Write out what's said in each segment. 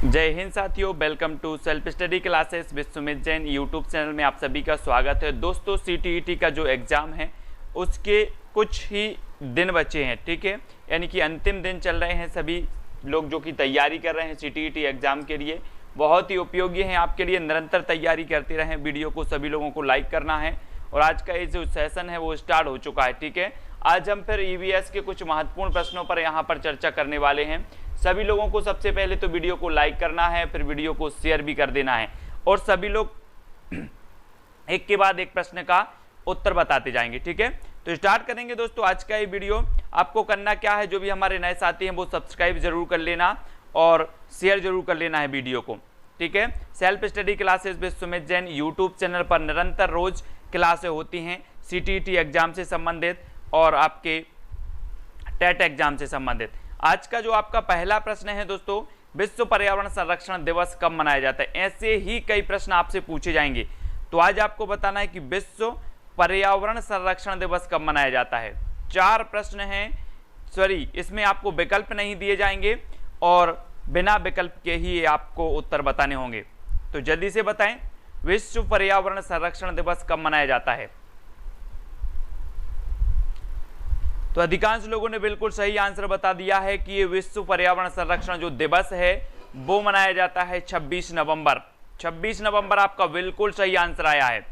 जय हिंद साथियों, welcome to self study classes with Sumit Jain YouTube channel में आप सभी का स्वागत है। दोस्तों, सीटीईटी का जो एग्ज़ाम है उसके कुछ ही दिन बचे हैं, ठीक है, यानी कि अंतिम दिन चल रहे हैं। सभी लोग जो कि तैयारी कर रहे हैं सीटीईटी एग्ज़ाम के लिए, बहुत ही उपयोगी हैं आपके लिए। निरंतर तैयारी करते रहें। वीडियो को सभी लोगों को लाइक करना है। और आज का ये जो सेशन है वो स्टार्ट हो चुका है, ठीक है। आज हम फिर ईवीएस के कुछ महत्वपूर्ण प्रश्नों पर यहाँ पर चर्चा करने वाले हैं। सभी लोगों को सबसे पहले तो वीडियो को लाइक करना है, फिर वीडियो को शेयर भी कर देना है और सभी लोग एक के बाद एक प्रश्न का उत्तर बताते जाएंगे, ठीक है। तो स्टार्ट करेंगे दोस्तों आज का ये वीडियो। आपको करना क्या है, जो भी हमारे नए साथी हैं वो सब्सक्राइब जरूर कर लेना और शेयर जरूर कर लेना है वीडियो को, ठीक है। Self study classes with Sumit Jain YouTube channel पर निरंतर रोज क्लासें होती हैं सीटीईटी एग्जाम से संबंधित और आपके टेट एग्जाम से संबंधित। आज का जो आपका पहला प्रश्न है दोस्तों, विश्व पर्यावरण संरक्षण दिवस कब मनाया जाता है। ऐसे ही कई प्रश्न आपसे पूछे जाएंगे, तो आज आपको बताना है कि विश्व पर्यावरण संरक्षण दिवस कब मनाया जाता है। 4 प्रश्न हैं, सॉरी इसमें आपको विकल्प नहीं दिए जाएंगे और बिना विकल्प के ही आपको उत्तर बताने होंगे। तो जल्दी से बताएं, विश्व पर्यावरण संरक्षण दिवस कब मनाया जाता है। तो अधिकांश लोगों ने बिल्कुल सही आंसर बता दिया है कि ये विश्व पर्यावरण संरक्षण जो दिवस है वो मनाया जाता है 26 नवंबर। 26 नवंबर आपका बिल्कुल सही आंसर आया है।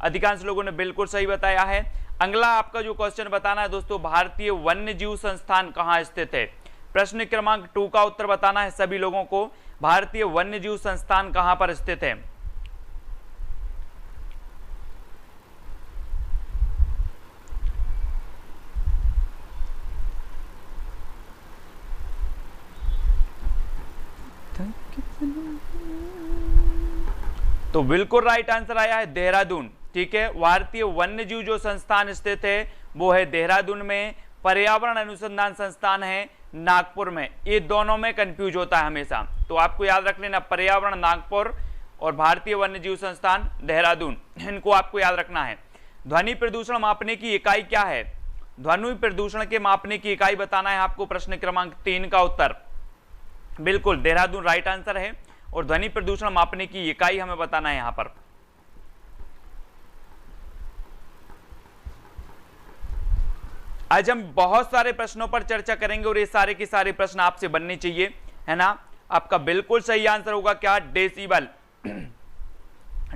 अधिकांश लोगों ने बिल्कुल सही बताया है। अगला आपका जो क्वेश्चन बताना है दोस्तों, भारतीय वन्य जीव संस्थान कहाँ स्थित है। प्रश्न क्रमांक 2 का उत्तर बताना है सभी लोगों को। भारतीय वन्य जीव संस्थान कहाँ पर स्थित है। तो बिल्कुल राइट आंसर आया है देहरादून, ठीक है। भारतीय वन्य जीव जो संस्थान स्थित है वो है देहरादून में। पर्यावरण अनुसंधान संस्थान है नागपुर में। ये दोनों में कंफ्यूज होता है हमेशा, तो आपको याद रख लेना, पर्यावरण नागपुर और भारतीय वन्य जीव संस्थान देहरादून, इनको आपको याद रखना है। ध्वनि प्रदूषण मापने की इकाई क्या है। ध्वनि प्रदूषण के मापने की इकाई बताना है आपको। प्रश्न क्रमांक 3 का उत्तर बिल्कुल देहरादून राइट आंसर है और ध्वनि प्रदूषण मापने की इकाई हमें बताना है यहां पर। आज हम बहुत सारे प्रश्नों पर चर्चा करेंगे और ये सारे के सारे प्रश्न आपसे बनने चाहिए, है ना। आपका बिल्कुल सही आंसर होगा क्या, डेसिबल।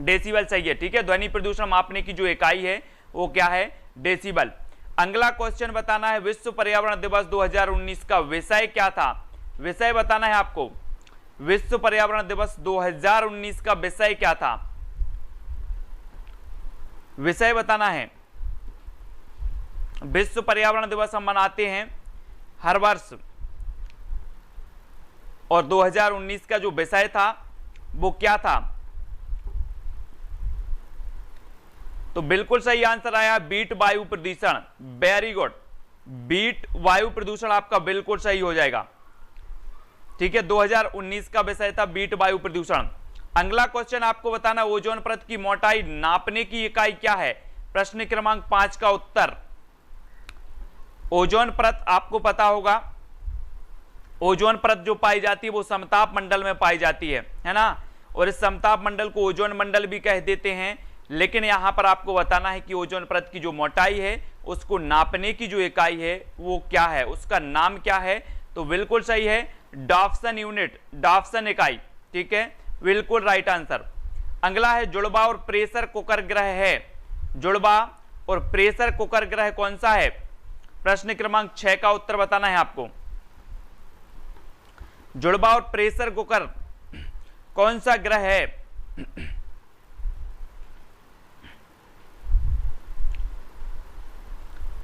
डेसिबल सही है, ठीक है। ध्वनि प्रदूषण मापने की जो इकाई है वो क्या है, डेसिबल। अगला क्वेश्चन बताना है, विश्व पर्यावरण दिवस 2019 का विषय क्या था। विषय बताना है आपको। विश्व पर्यावरण दिवस 2019 का विषय क्या था, विषय बताना है। विश्व पर्यावरण दिवस हम मनाते हैं हर वर्ष और 2019 का जो विषय था वो क्या था। तो बिल्कुल सही आंसर आया बीट वायु प्रदूषण। वेरी गुड, बीट वायु प्रदूषण आपका बिल्कुल सही हो जाएगा, ठीक है। 2019 का विषय था बीट वायु प्रदूषण। अगला क्वेश्चन आपको बताना, ओजोन परत की मोटाई नापने की इकाई क्या है। प्रश्न क्रमांक 5 का उत्तर, ओजोन परत आपको पता होगा, ओजोन परत जो पाई जाती है वो समताप मंडल में पाई जाती है ना। और इस समताप मंडल को ओजोन मंडल भी कह देते हैं। लेकिन यहां पर आपको बताना है कि ओजोन परत की जो मोटाई है उसको नापने की जो इकाई है वो क्या है, उसका नाम क्या है। तो बिल्कुल सही है, डॉप्सन यूनिट, डॉप्सन इकाई, ठीक है, बिल्कुल राइट आंसर। अगला है, जुड़वा और प्रेशर कुकर ग्रह है। जुड़वा और प्रेशर कुकर ग्रह कौन सा है। प्रश्न क्रमांक 6 का उत्तर बताना है आपको। जुड़वा और प्रेशर कुकर कौन सा ग्रह है।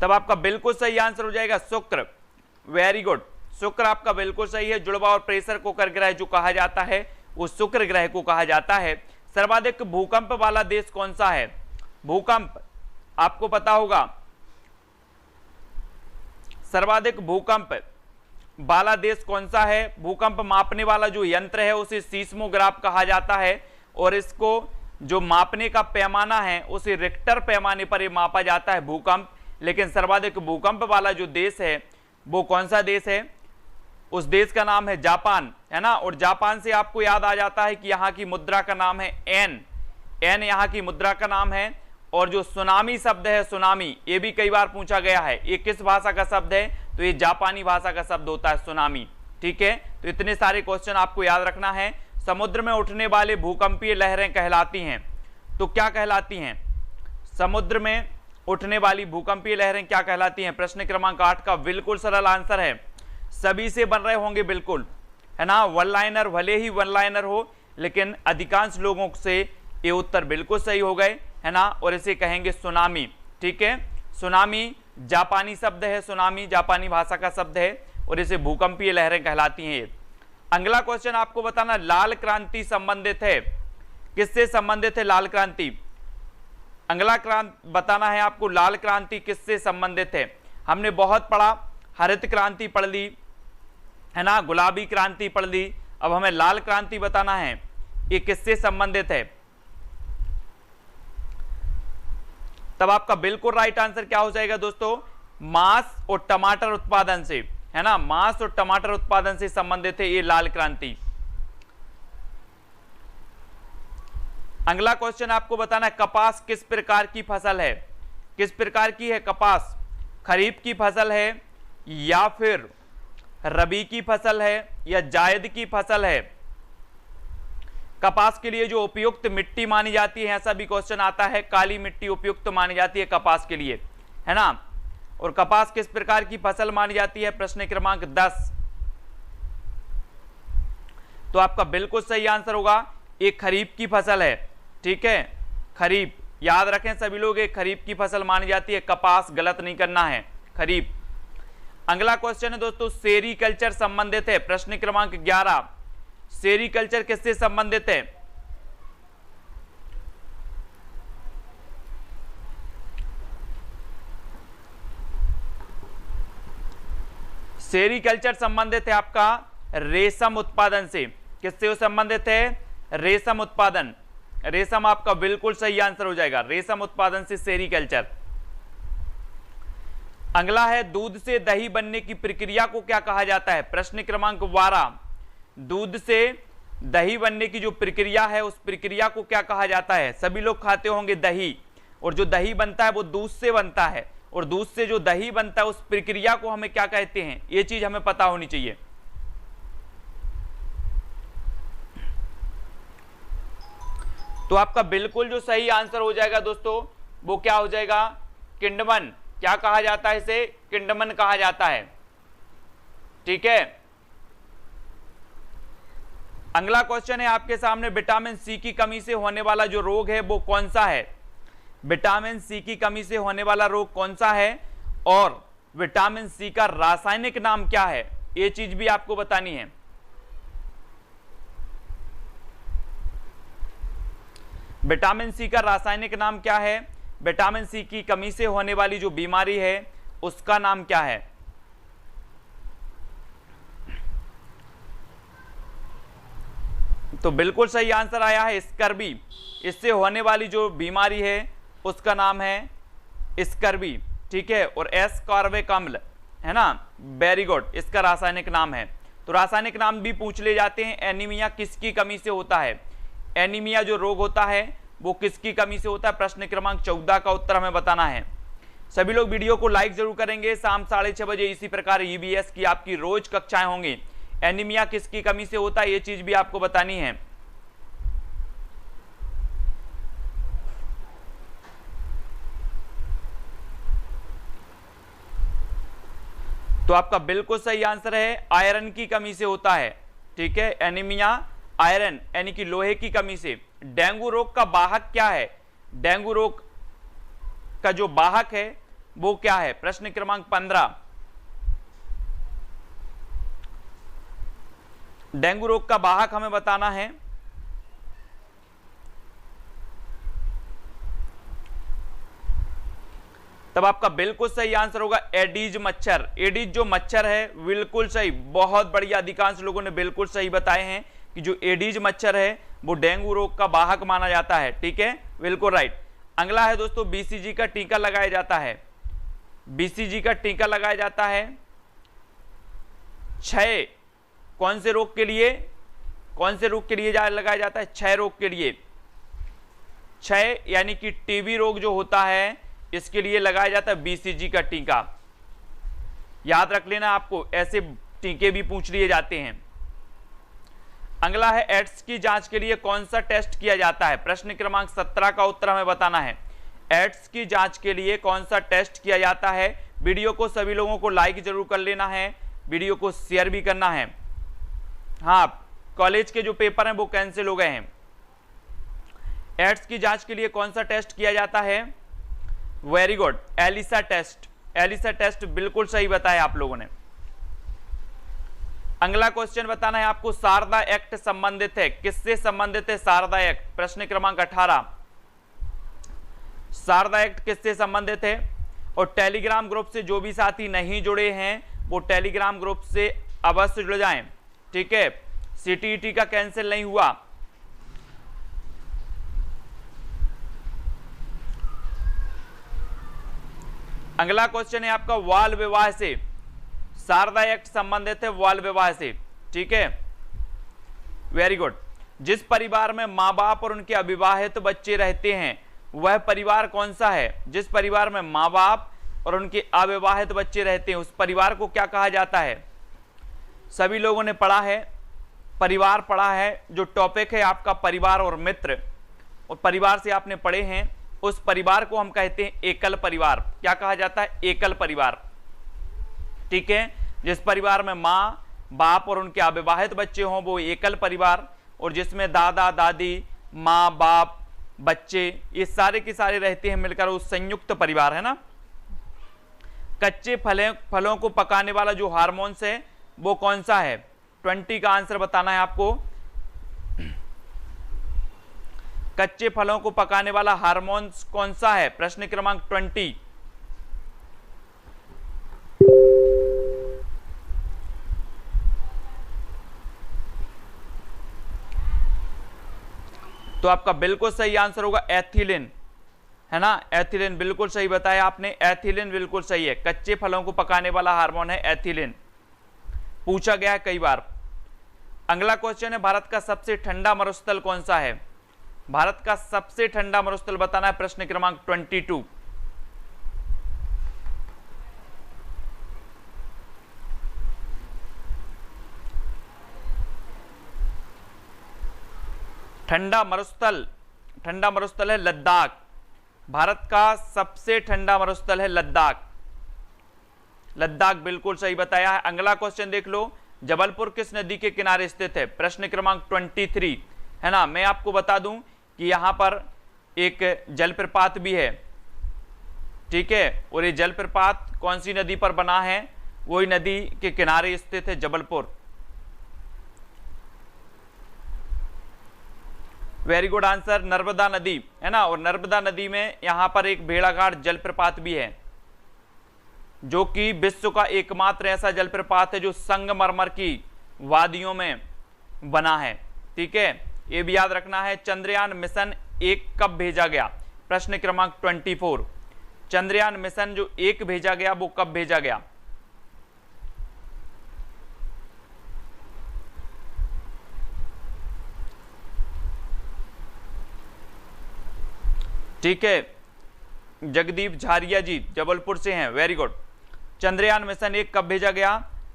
तब आपका बिल्कुल सही आंसर हो जाएगा शुक्र। वेरी गुड, शुक्र आपका बिल्कुल सही है। जुड़वा और प्रेशर कुकर ग्रह जो कहा जाता है वो शुक्र ग्रह को कहा जाता है। सर्वाधिक भूकंप वाला देश कौन सा है। भूकंप आपको पता होगा, सर्वाधिक भूकंप वाला देश कौन सा है। भूकंप मापने वाला जो यंत्र है उसे सीस्मोग्राफ कहा जाता है और इसको जो मापने का पैमाना है उसे रिक्टर पैमाने पर ये मापा जाता है भूकंप। लेकिन सर्वाधिक भूकंप वाला जो देश है वो कौन सा देश है। उस देश का नाम है जापान, है ना। और जापान से आपको याद आ जाता है कि यहाँ की मुद्रा का नाम है एन, एन यहाँ की मुद्रा का नाम है। और जो सुनामी शब्द है, सुनामी, ये भी कई बार पूछा गया है, ये किस भाषा का शब्द है, तो ये जापानी भाषा का शब्द होता है सुनामी। ठीक है, तो इतने सारे क्वेश्चन आपको याद रखना है। समुद्र में उठने वाले भूकंपीय लहरें कहलाती हैं, तो क्या कहलाती हैं? समुद्र में उठने वाली भूकंपीय लहरें क्या कहलाती हैं? प्रश्न क्रमांक 8 का बिल्कुल सरल आंसर है, सभी से बन रहे होंगे बिल्कुल, है ना। वन लाइनर, भले ही वन लाइनर हो, लेकिन अधिकांश लोगों से ये उत्तर बिल्कुल सही हो गए, है ना। और इसे कहेंगे सुनामी। ठीक है, सुनामी जापानी शब्द है, सुनामी जापानी भाषा का शब्द है और इसे भूकंपीय लहरें कहलाती हैं। अगला क्वेश्चन आपको बताना, लाल क्रांति संबंधित है, किससे संबंधित है लाल क्रांति? अगला क्रांति बताना है आपको, लाल क्रांति किससे संबंधित है? हमने बहुत पढ़ा, हरित क्रांति पढ़ ली, है ना, गुलाबी क्रांति पढ़ ली, अब हमें लाल क्रांति बताना है, ये किससे संबंधित है? तब आपका बिल्कुल राइट आंसर क्या हो जाएगा दोस्तों? मांस और टमाटर उत्पादन से, है ना, मांस और टमाटर उत्पादन से संबंधित है ये लाल क्रांति। अगला क्वेश्चन आपको बताना है, कपास किस प्रकार की फसल है? किस प्रकार की है कपास? खरीफ की फसल है या फिर रबी की फसल है या जायद की फसल है? कपास के लिए जो उपयुक्त मिट्टी मानी जाती है, ऐसा भी क्वेश्चन आता है, काली मिट्टी उपयुक्त मानी जाती है कपास के लिए, है ना। और कपास किस प्रकार की फसल मानी जाती है? प्रश्न क्रमांक 10। तो आपका बिल्कुल सही आंसर होगा, एक खरीफ की फसल है। ठीक है, खरीफ, याद रखें सभी लोग, एक खरीफ की फसल मानी जाती है, कपास गलत नहीं करना है, खरीफ। अगला क्वेश्चन है दोस्तों, सेरीकल्चर संबंधित है, प्रश्न क्रमांक 11। सेरीकल्चर किससे संबंधित है? सेरीकल्चर संबंधित है आपका रेशम उत्पादन से। किससे संबंधित है? रेशम उत्पादन। रेशम आपका बिल्कुल सही आंसर हो जाएगा, रेशम उत्पादन से सेरीकल्चर। अगला है, दूध से दही बनने की प्रक्रिया को क्या कहा जाता है? प्रश्न क्रमांक 12। दूध से दही बनने की जो प्रक्रिया है, उस प्रक्रिया को क्या कहा जाता है? सभी लोग खाते होंगे दही, और जो दही बनता है वो दूध से बनता है, और दूध से जो दही बनता है उस प्रक्रिया को हमें क्या कहते हैं? ये चीज हमें पता होनी चाहिए। तो आपका बिल्कुल जो सही आंसर हो जाएगा दोस्तों, वो क्या हो जाएगा? किंडमन। क्या कहा जाता है इसे? किंडमन कहा जाता है। ठीक है, अगला क्वेश्चन है आपके सामने, विटामिन सी की कमी से होने वाला जो रोग है वो कौन सा है? विटामिन सी की कमी से होने वाला रोग कौन सा है और विटामिन सी का रासायनिक नाम क्या है? ये चीज भी आपको बतानी है। विटामिन सी का रासायनिक नाम क्या है? विटामिन सी की कमी से होने वाली जो बीमारी है उसका नाम क्या है? तो बिल्कुल सही आंसर आया है स्कर्वी। इससे होने वाली जो बीमारी है उसका नाम है स्कर्वी। ठीक है, और एस्कॉर्बिक अम्ल, है ना, वेरी गुड, इसका रासायनिक नाम है। तो रासायनिक नाम भी पूछ ले जाते हैं। एनीमिया किसकी कमी से होता है? एनीमिया जो रोग होता है वो किसकी कमी से होता है? प्रश्न क्रमांक 14 का उत्तर हमें बताना है। सभी लोग वीडियो को लाइक जरूर करेंगे। शाम 6:30 बजे इसी प्रकार ईबीएस की आपकी रोज कक्षाएं होंगी। एनीमिया किसकी कमी से होता है ये चीज भी आपको बतानी है। तो आपका बिल्कुल सही आंसर है आयरन की कमी से होता है। ठीक है, एनीमिया आयरन यानी कि लोहे की कमी से। डेंगू रोग का वाहक क्या है? डेंगू रोग का जो वाहक है वो क्या है? प्रश्न क्रमांक 15। डेंगू रोग का वाहक हमें बताना है। तब आपका बिल्कुल सही आंसर होगा एडीज मच्छर। एडीज जो मच्छर है, बिल्कुल सही, बहुत बढ़िया, अधिकांश लोगों ने बिल्कुल सही बताए हैं कि जो एडीज मच्छर है वो डेंगू रोग का वाहक माना जाता है। ठीक है, बिल्कुल राइट। अगला है दोस्तों, बीसीजी का टीका लगाया जाता है। बीसीजी का टीका लगाया जाता है क्षय कौन से रोग के लिए लगाया जाता है? क्षय रोग के लिए। क्षय यानी कि टीबी रोग जो होता है इसके लिए लगाया जाता है बीसीजी का टीका। याद रख लेना, आपको ऐसे टीके भी पूछ लिए जाते हैं। अगला है एड्स की जांच के लिए कौन सा टेस्ट किया जाता है? प्रश्न क्रमांक 17 का उत्तर हमें बताना है। एड्स की जांच के लिए कौन सा टेस्ट किया जाता है? वीडियो को सभी लोगों को लाइक जरूर कर लेना है, वीडियो को शेयर भी करना है। हाँ, कॉलेज के जो पेपर हैं वो कैंसिल हो गए हैं। एड्स की जांच के लिए कौन सा टेस्ट किया जाता है? Very good, ELISA test. ELISA test बिल्कुल सही बताया आप लोगों ने। अगला क्वेश्चन बताना है आपको, शारदा एक्ट संबंधित है, किससे संबंधित है शारदा एक्ट? प्रश्न क्रमांक 18। शारदा एक्ट किससे संबंधित है? और टेलीग्राम ग्रुप से जो भी साथी नहीं जुड़े हैं वो टेलीग्राम ग्रुप से अवश्य जुड़ जाएं, ठीक है। सीटीईटी का कैंसिल नहीं हुआ। अगला क्वेश्चन है आपका, बाल विवाह से। शारदा एक्ट संबंधित है बाल विवाह से, ठीक है, वेरी गुड। जिस परिवार में मां बाप और उनके अविवाहित बच्चे रहते हैं वह परिवार कौन सा है? जिस परिवार में मां बाप और उनके अविवाहित बच्चे रहते हैं उस परिवार को क्या कहा जाता है? सभी लोगों ने पढ़ा है, परिवार पढ़ा है। जो टॉपिक है आपका परिवार और मित्र, और परिवार से आपने पढ़े हैं, उस परिवार को हम कहते हैं एकल परिवार। क्या कहा जाता है? एकल परिवार, ठीक है। जिस परिवार में मां बाप और उनके अविवाहित बच्चे हों वो एकल परिवार, और जिसमें दादा दादी मां बाप बच्चे ये सारे के सारे रहते हैं मिलकर उस संयुक्त परिवार है ना। कच्चे फलों को पकाने वाला जो हार्मोन्स है वो कौन सा है? 20 का आंसर बताना है आपको। कच्चे फलों को पकाने वाला हार्मोन्स कौन सा है? प्रश्न क्रमांक 20। तो आपका बिल्कुल सही आंसर होगा एथिलीन, है ना। एथिलीन बिल्कुल सही बताया आपने, एथिलीन बिल्कुल सही है। कच्चे फलों को पकाने वाला हार्मोन है एथिलीन, पूछा गया है कई बार। अगला क्वेश्चन है, भारत का सबसे ठंडा मरुस्थल कौन सा है? भारत का सबसे ठंडा मरुस्थल बताना है। प्रश्न क्रमांक 22। ठंडा मरुस्थल है लद्दाख। भारत का सबसे ठंडा मरुस्थल है लद्दाख। लद्दाख बिल्कुल सही बताया है। अगला क्वेश्चन देख लो, जबलपुर किस नदी के किनारे स्थित है? प्रश्न क्रमांक 23, है ना। मैं आपको बता दूं कि यहां पर एक जलप्रपात भी है, ठीक है, और ये जलप्रपात कौन सी नदी पर बना है? वही नदी के किनारे स्थित है Jabalpur. Very good answer, Narmada नदी, है ना। और नर्मदा नदी में यहां पर एक भेड़ाघाट जलप्रपात भी है जो कि विश्व का एकमात्र ऐसा जलप्रपात है जो संगमरमर की वादियों में बना है, ठीक है। ये भी याद रखना है। चंद्रयान मिशन 1 कब भेजा गया? प्रश्न क्रमांक 24। चंद्रयान मिशन जो 1 भेजा गया वो कब भेजा गया? ठीक है, जगदीप झारिया जी जबलपुर से हैं, वेरी गुड। चंद्रयान मिशन 1 कब भेजा गया?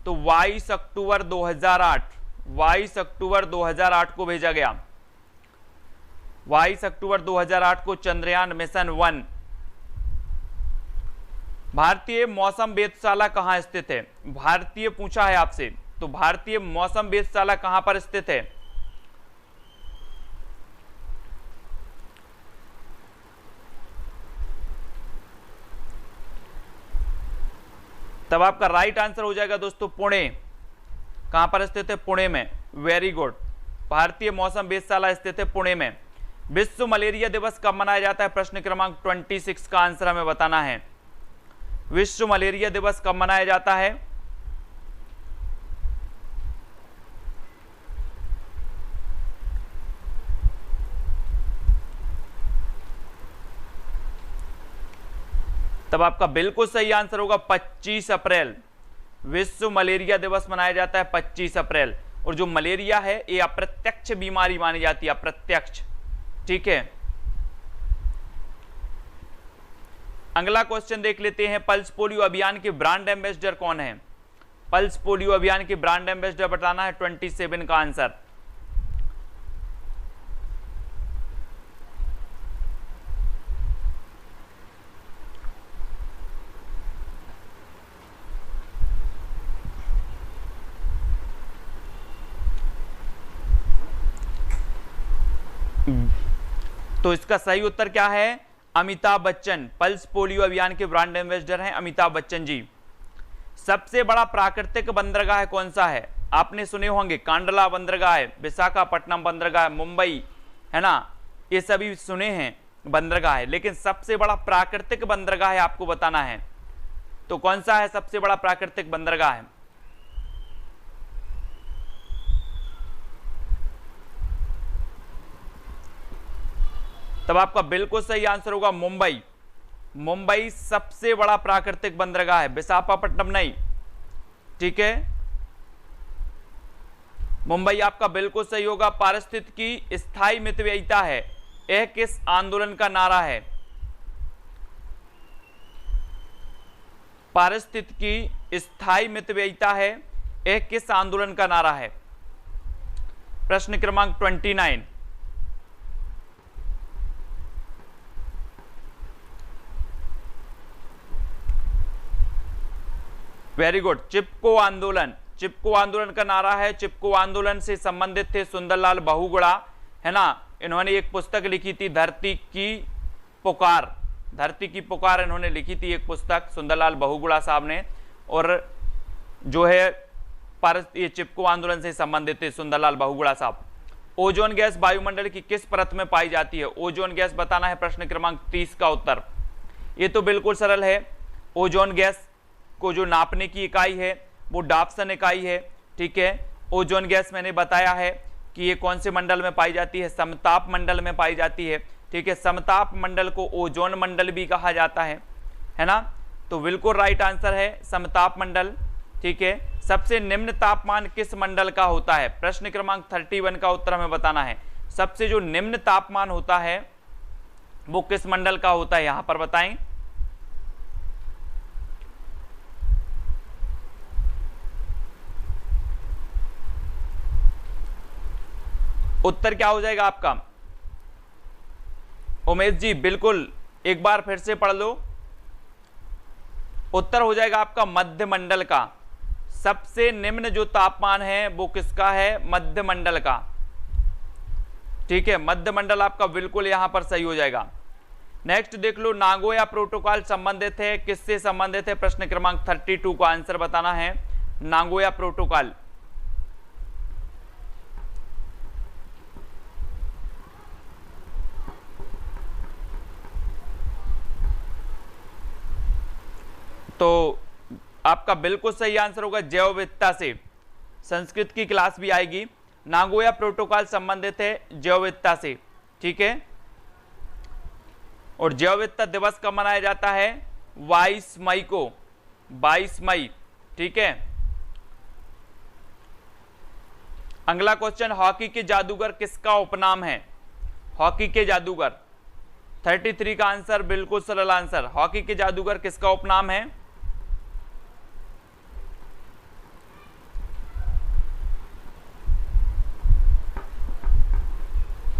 तो 22 अक्टूबर 2008, 22 अक्टूबर 2008 को भेजा गया। 22 अक्टूबर 2008 को चंद्रयान मिशन 1। भारतीय मौसम वेधशाला कहां स्थित है? भारतीय पूछा है आपसे, तो भारतीय मौसम वेधशाला कहां पर स्थित है? तब आपका राइट आंसर हो जाएगा दोस्तों पुणे। कहां पर स्थित है? पुणे में, वेरी गुड। भारतीय मौसम वेधशाला स्थित है पुणे में। विश्व मलेरिया दिवस कब मनाया जाता है? प्रश्न क्रमांक 26 का आंसर हमें बताना है। विश्व मलेरिया दिवस कब मनाया जाता है? तब आपका बिल्कुल सही आंसर होगा 25 अप्रैल। विश्व मलेरिया दिवस मनाया जाता है 25 अप्रैल। और जो मलेरिया है ये अप्रत्यक्ष बीमारी मानी जाती है, अप्रत्यक्ष। ठीक है, अगला क्वेश्चन देख लेते हैं, पल्स पोलियो अभियान के ब्रांड एम्बेसडर कौन है? पल्स पोलियो अभियान के ब्रांड एम्बेसडर बताना है, 27 का आंसर। तो इसका सही उत्तर क्या है? अमिताभ बच्चन। पल्स पोलियो अभियान के ब्रांड एम्बेसडर हैं अमिताभ बच्चन जी। सबसे बड़ा प्राकृतिक बंदरगाह कौन सा है? आपने सुने होंगे, कांडला बंदरगाह है, विशाखापट्टनम बंदरगाह है, मुंबई है ना, ये सभी सुने हैं बंदरगाह है, लेकिन सबसे बड़ा प्राकृतिक बंदरगाह है आपको बताना है। तो कौन सा है सबसे बड़ा प्राकृतिक बंदरगाह है? तब आपका बिल्कुल सही आंसर होगा मुंबई। मुंबई सबसे बड़ा प्राकृतिक बंदरगाह है, विशाखापट्टनम नहीं। ठीक है, मुंबई आपका बिल्कुल सही होगा। पारिस्थितिकी स्थायी मितव्ययिता है, यह किस आंदोलन का नारा है? पारिस्थितिकी स्थायी मितव्ययिता है, यह किस आंदोलन का नारा है? प्रश्न क्रमांक 29। वेरी गुड, चिपको आंदोलन। चिपको आंदोलन का नारा है, चिपको आंदोलन से संबंधित थे सुंदरलाल बहुगुणा, है ना। इन्होंने एक पुस्तक लिखी थी, धरती की पुकार। धरती की पुकार इन्होंने लिखी थी एक पुस्तक, सुंदरलाल बहुगुणा साहब ने। और जो है ये चिपको आंदोलन से संबंधित थे सुंदरलाल बहुगुणा साहब। ओजोन गैस वायुमंडल की किस परत में पाई जाती है? ओजोन गैस बताना है, प्रश्न क्रमांक 30 का उत्तर। ये तो बिल्कुल सरल है। ओजोन गैस को जो नापने की इकाई है वो डाप्सन इकाई है। ठीक है, ओजोन गैस मैंने बताया है कि ये कौन से मंडल में पाई जाती है? समताप मंडल में पाई जाती है। ठीक है, समताप मंडल को ओजोन मंडल भी कहा जाता है ना। तो बिल्कुल राइट आंसर है समताप मंडल। ठीक है, सबसे निम्न तापमान किस मंडल का होता है? प्रश्न क्रमांक 31 का उत्तर हमें बताना है। सबसे जो निम्न तापमान होता है वो किस मंडल का होता है, यहां पर बताएं। उत्तर क्या हो जाएगा आपका? उमेश जी बिल्कुल एक बार फिर से पढ़ लो। उत्तर हो जाएगा आपका मध्य मंडल का। सबसे निम्न जो तापमान है वो किसका है? मध्य मंडल का। ठीक है, मध्य मंडल आपका बिल्कुल यहां पर सही हो जाएगा। नेक्स्ट देख लो, नागोया प्रोटोकॉल संबंधित है, किससे संबंधित है? प्रश्न क्रमांक 32 का आंसर बताना है। नागोया प्रोटोकॉल तो आपका बिल्कुल सही आंसर होगा जैव विविधता से। संस्कृत की क्लास भी आएगी। नागोया प्रोटोकॉल संबंधित है जैव विविधता से। ठीक है, और जैव विविधता दिवस कब मनाया जाता है? 22 मई को, 22 मई। ठीक है, अगला क्वेश्चन, हॉकी के जादूगर किसका उपनाम है? हॉकी के जादूगर 33 का आंसर, बिल्कुल सरल आंसर। हॉकी के जादूगर किसका उपनाम है?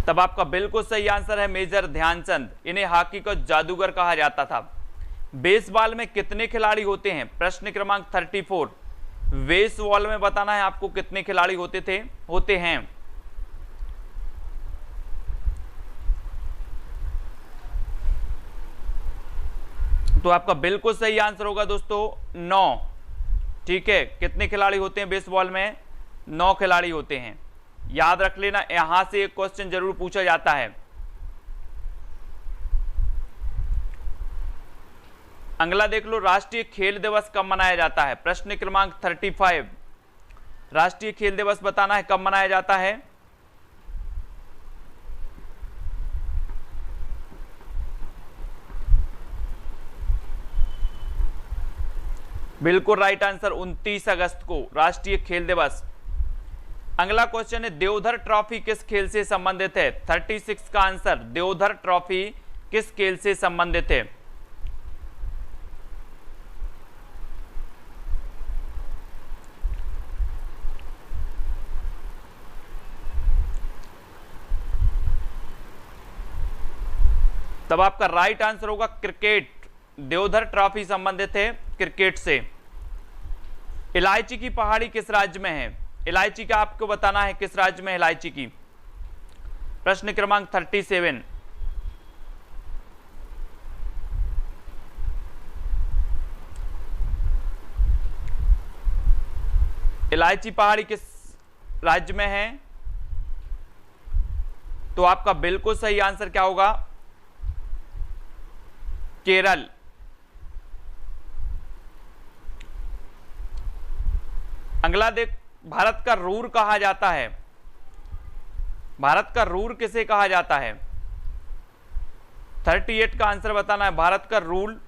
तब आपका बिल्कुल सही आंसर है मेजर ध्यानचंद। इन्हें हॉकी का जादूगर कहा जाता था। बेसबॉल में कितने खिलाड़ी होते हैं? प्रश्न क्रमांक 34। बेसबॉल में बताना है आपको कितने खिलाड़ी होते हैं। तो आपका बिल्कुल सही आंसर होगा दोस्तों 9। ठीक है, कितने खिलाड़ी होते हैं बेसबॉल में? 9 खिलाड़ी होते हैं। याद रख लेना, यहां से एक क्वेश्चन जरूर पूछा जाता है। अगला देख लो, राष्ट्रीय खेल दिवस कब मनाया जाता है? प्रश्न क्रमांक 35। राष्ट्रीय खेल दिवस बताना है कब मनाया जाता है। बिल्कुल राइट आंसर, 29 अगस्त को राष्ट्रीय खेल दिवस। अगला क्वेश्चन है देवधर ट्रॉफी किस खेल से संबंधित है? 36 का आंसर, देवधर ट्रॉफी किस खेल से संबंधित है? तब आपका राइट आंसर होगा क्रिकेट। देवधर ट्रॉफी संबंधित है क्रिकेट से। इलायची की पहाड़ी किस राज्य में है? इलायची का आपको बताना है किस राज्य में इलायची की। प्रश्न क्रमांक 37। इलायची पहाड़ी किस राज्य में है? तो आपका बिल्कुल सही आंसर क्या होगा? केरल। अगला देख, भारत का रूर कहा जाता है। भारत का रूर किसे कहा जाता है? 38 का आंसर बताना है। भारत का रूल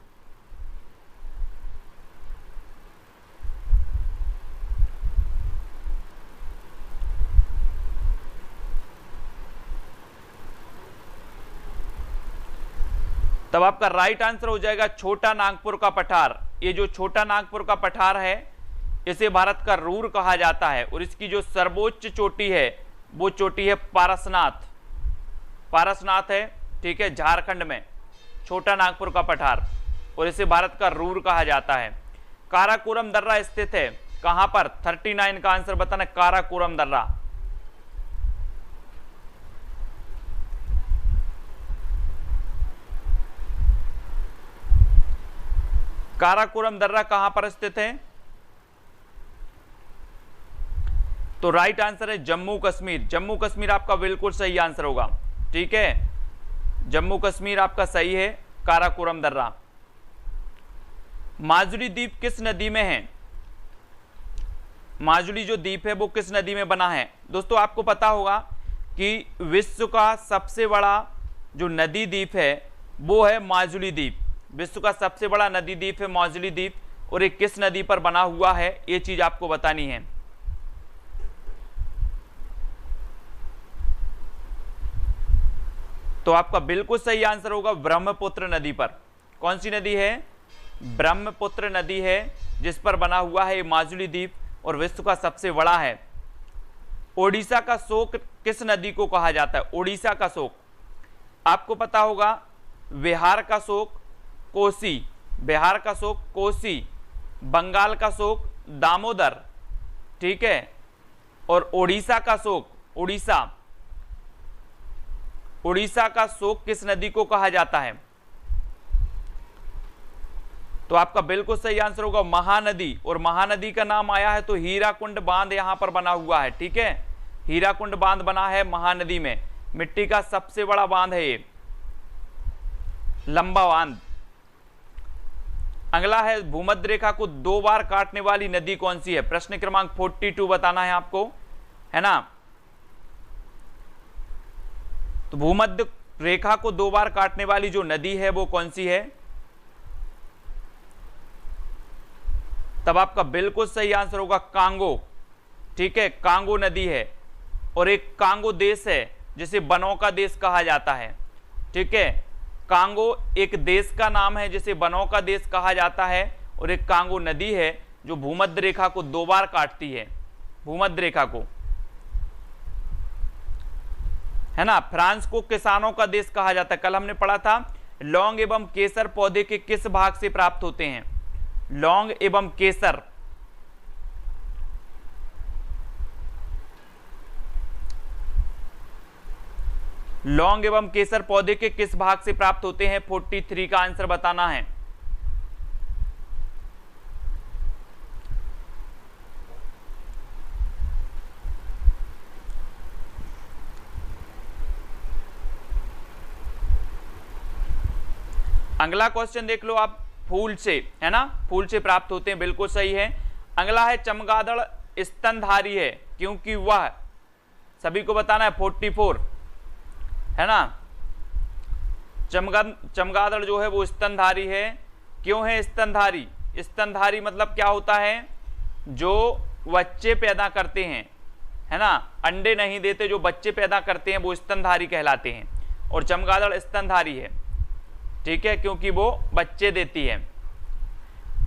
तब आपका राइट आंसर हो जाएगा छोटा नागपुर का पठार। ये जो छोटा नागपुर का पठार है इसे भारत का रूर कहा जाता है और इसकी जो सर्वोच्च चोटी है वो चोटी है पारसनाथ। पारसनाथ है, ठीक है, झारखंड में छोटा नागपुर का पठार और इसे भारत का रूर कहा जाता है। काराकोरम दर्रा स्थित है कहां पर? 39 का आंसर बताना। काराकोरम दर्रा काराकोरम दर्रा कहां पर स्थित है? तो राइट आंसर है जम्मू कश्मीर। जम्मू कश्मीर आपका बिल्कुल सही आंसर होगा, ठीक है, जम्मू कश्मीर आपका सही है। काराकोरम दर्रा। माजुली द्वीप किस नदी में है? माजुली जो द्वीप है वो किस नदी में बना है? दोस्तों आपको पता होगा कि विश्व का सबसे बड़ा जो नदी द्वीप है वो है माजुली द्वीप। विश्व का सबसे बड़ा नदी द्वीप है माजुली द्वीप और ये किस नदी पर बना हुआ है ये चीज आपको बतानी है। तो आपका बिल्कुल सही आंसर होगा ब्रह्मपुत्र नदी पर। कौन सी नदी है? ब्रह्मपुत्र नदी है जिस पर बना हुआ है माजुली द्वीप और विश्व का सबसे बड़ा है। ओडिशा का शोक किस नदी को कहा जाता है? ओडिशा का शोक आपको पता होगा बिहार का शोक कोसी, बिहार का शोक कोसी, बंगाल का शोक दामोदर, ठीक है, और ओडिशा का शोक उड़ीसा का शोक किस नदी को कहा जाता है? तो आपका बिल्कुल सही आंसर होगा महानदी और महानदी का नाम आया है तो हीराकुंड बांध यहां पर बना हुआ है, ठीक है, हीराकुंड बांध बना है महानदी में। मिट्टी का सबसे बड़ा बांध है ये, लंबा बांध। अगला है भूमध्य रेखा को 2 बार काटने वाली नदी कौन सी है? प्रश्न क्रमांक 42 बताना है आपको, है ना। तो भूमध्य रेखा को 2 बार काटने वाली जो नदी है वो कौन सी है? तब आपका बिल्कुल सही आंसर होगा कांगो, ठीक है, कांगो नदी है और एक कांगो देश है जिसे वनों का देश कहा जाता है, ठीक है। कांगो एक देश का नाम है जिसे वनों का देश कहा जाता है और एक कांगो नदी है जो भूमध्य रेखा को 2 बार काटती है, भूमध्य रेखा को, है ना। फ्रांस को किसानों का देश कहा जाता है। कल हमने पढ़ा था लौंग एवं केसर पौधे के किस भाग से प्राप्त होते हैं? लौंग एवं केसर लौंग एवं केसर पौधे के किस भाग से प्राप्त होते हैं? 43 का आंसर बताना है। अगला क्वेश्चन देख लो आप, फूल से, है ना, फूल से प्राप्त होते हैं, बिल्कुल सही है। अगला है चमगादड़ स्तनधारी है क्योंकि वह, सभी को बताना है, 44, है ना। चमगादड़ जो है वो स्तनधारी है। क्यों है स्तनधारी? स्तनधारी मतलब क्या होता है? जो बच्चे पैदा करते हैं, है ना, अंडे नहीं देते, जो बच्चे पैदा करते हैं वो स्तनधारी कहलाते हैं, और चमगादड़ स्तनधारी है, ठीक है, क्योंकि वो बच्चे देती है।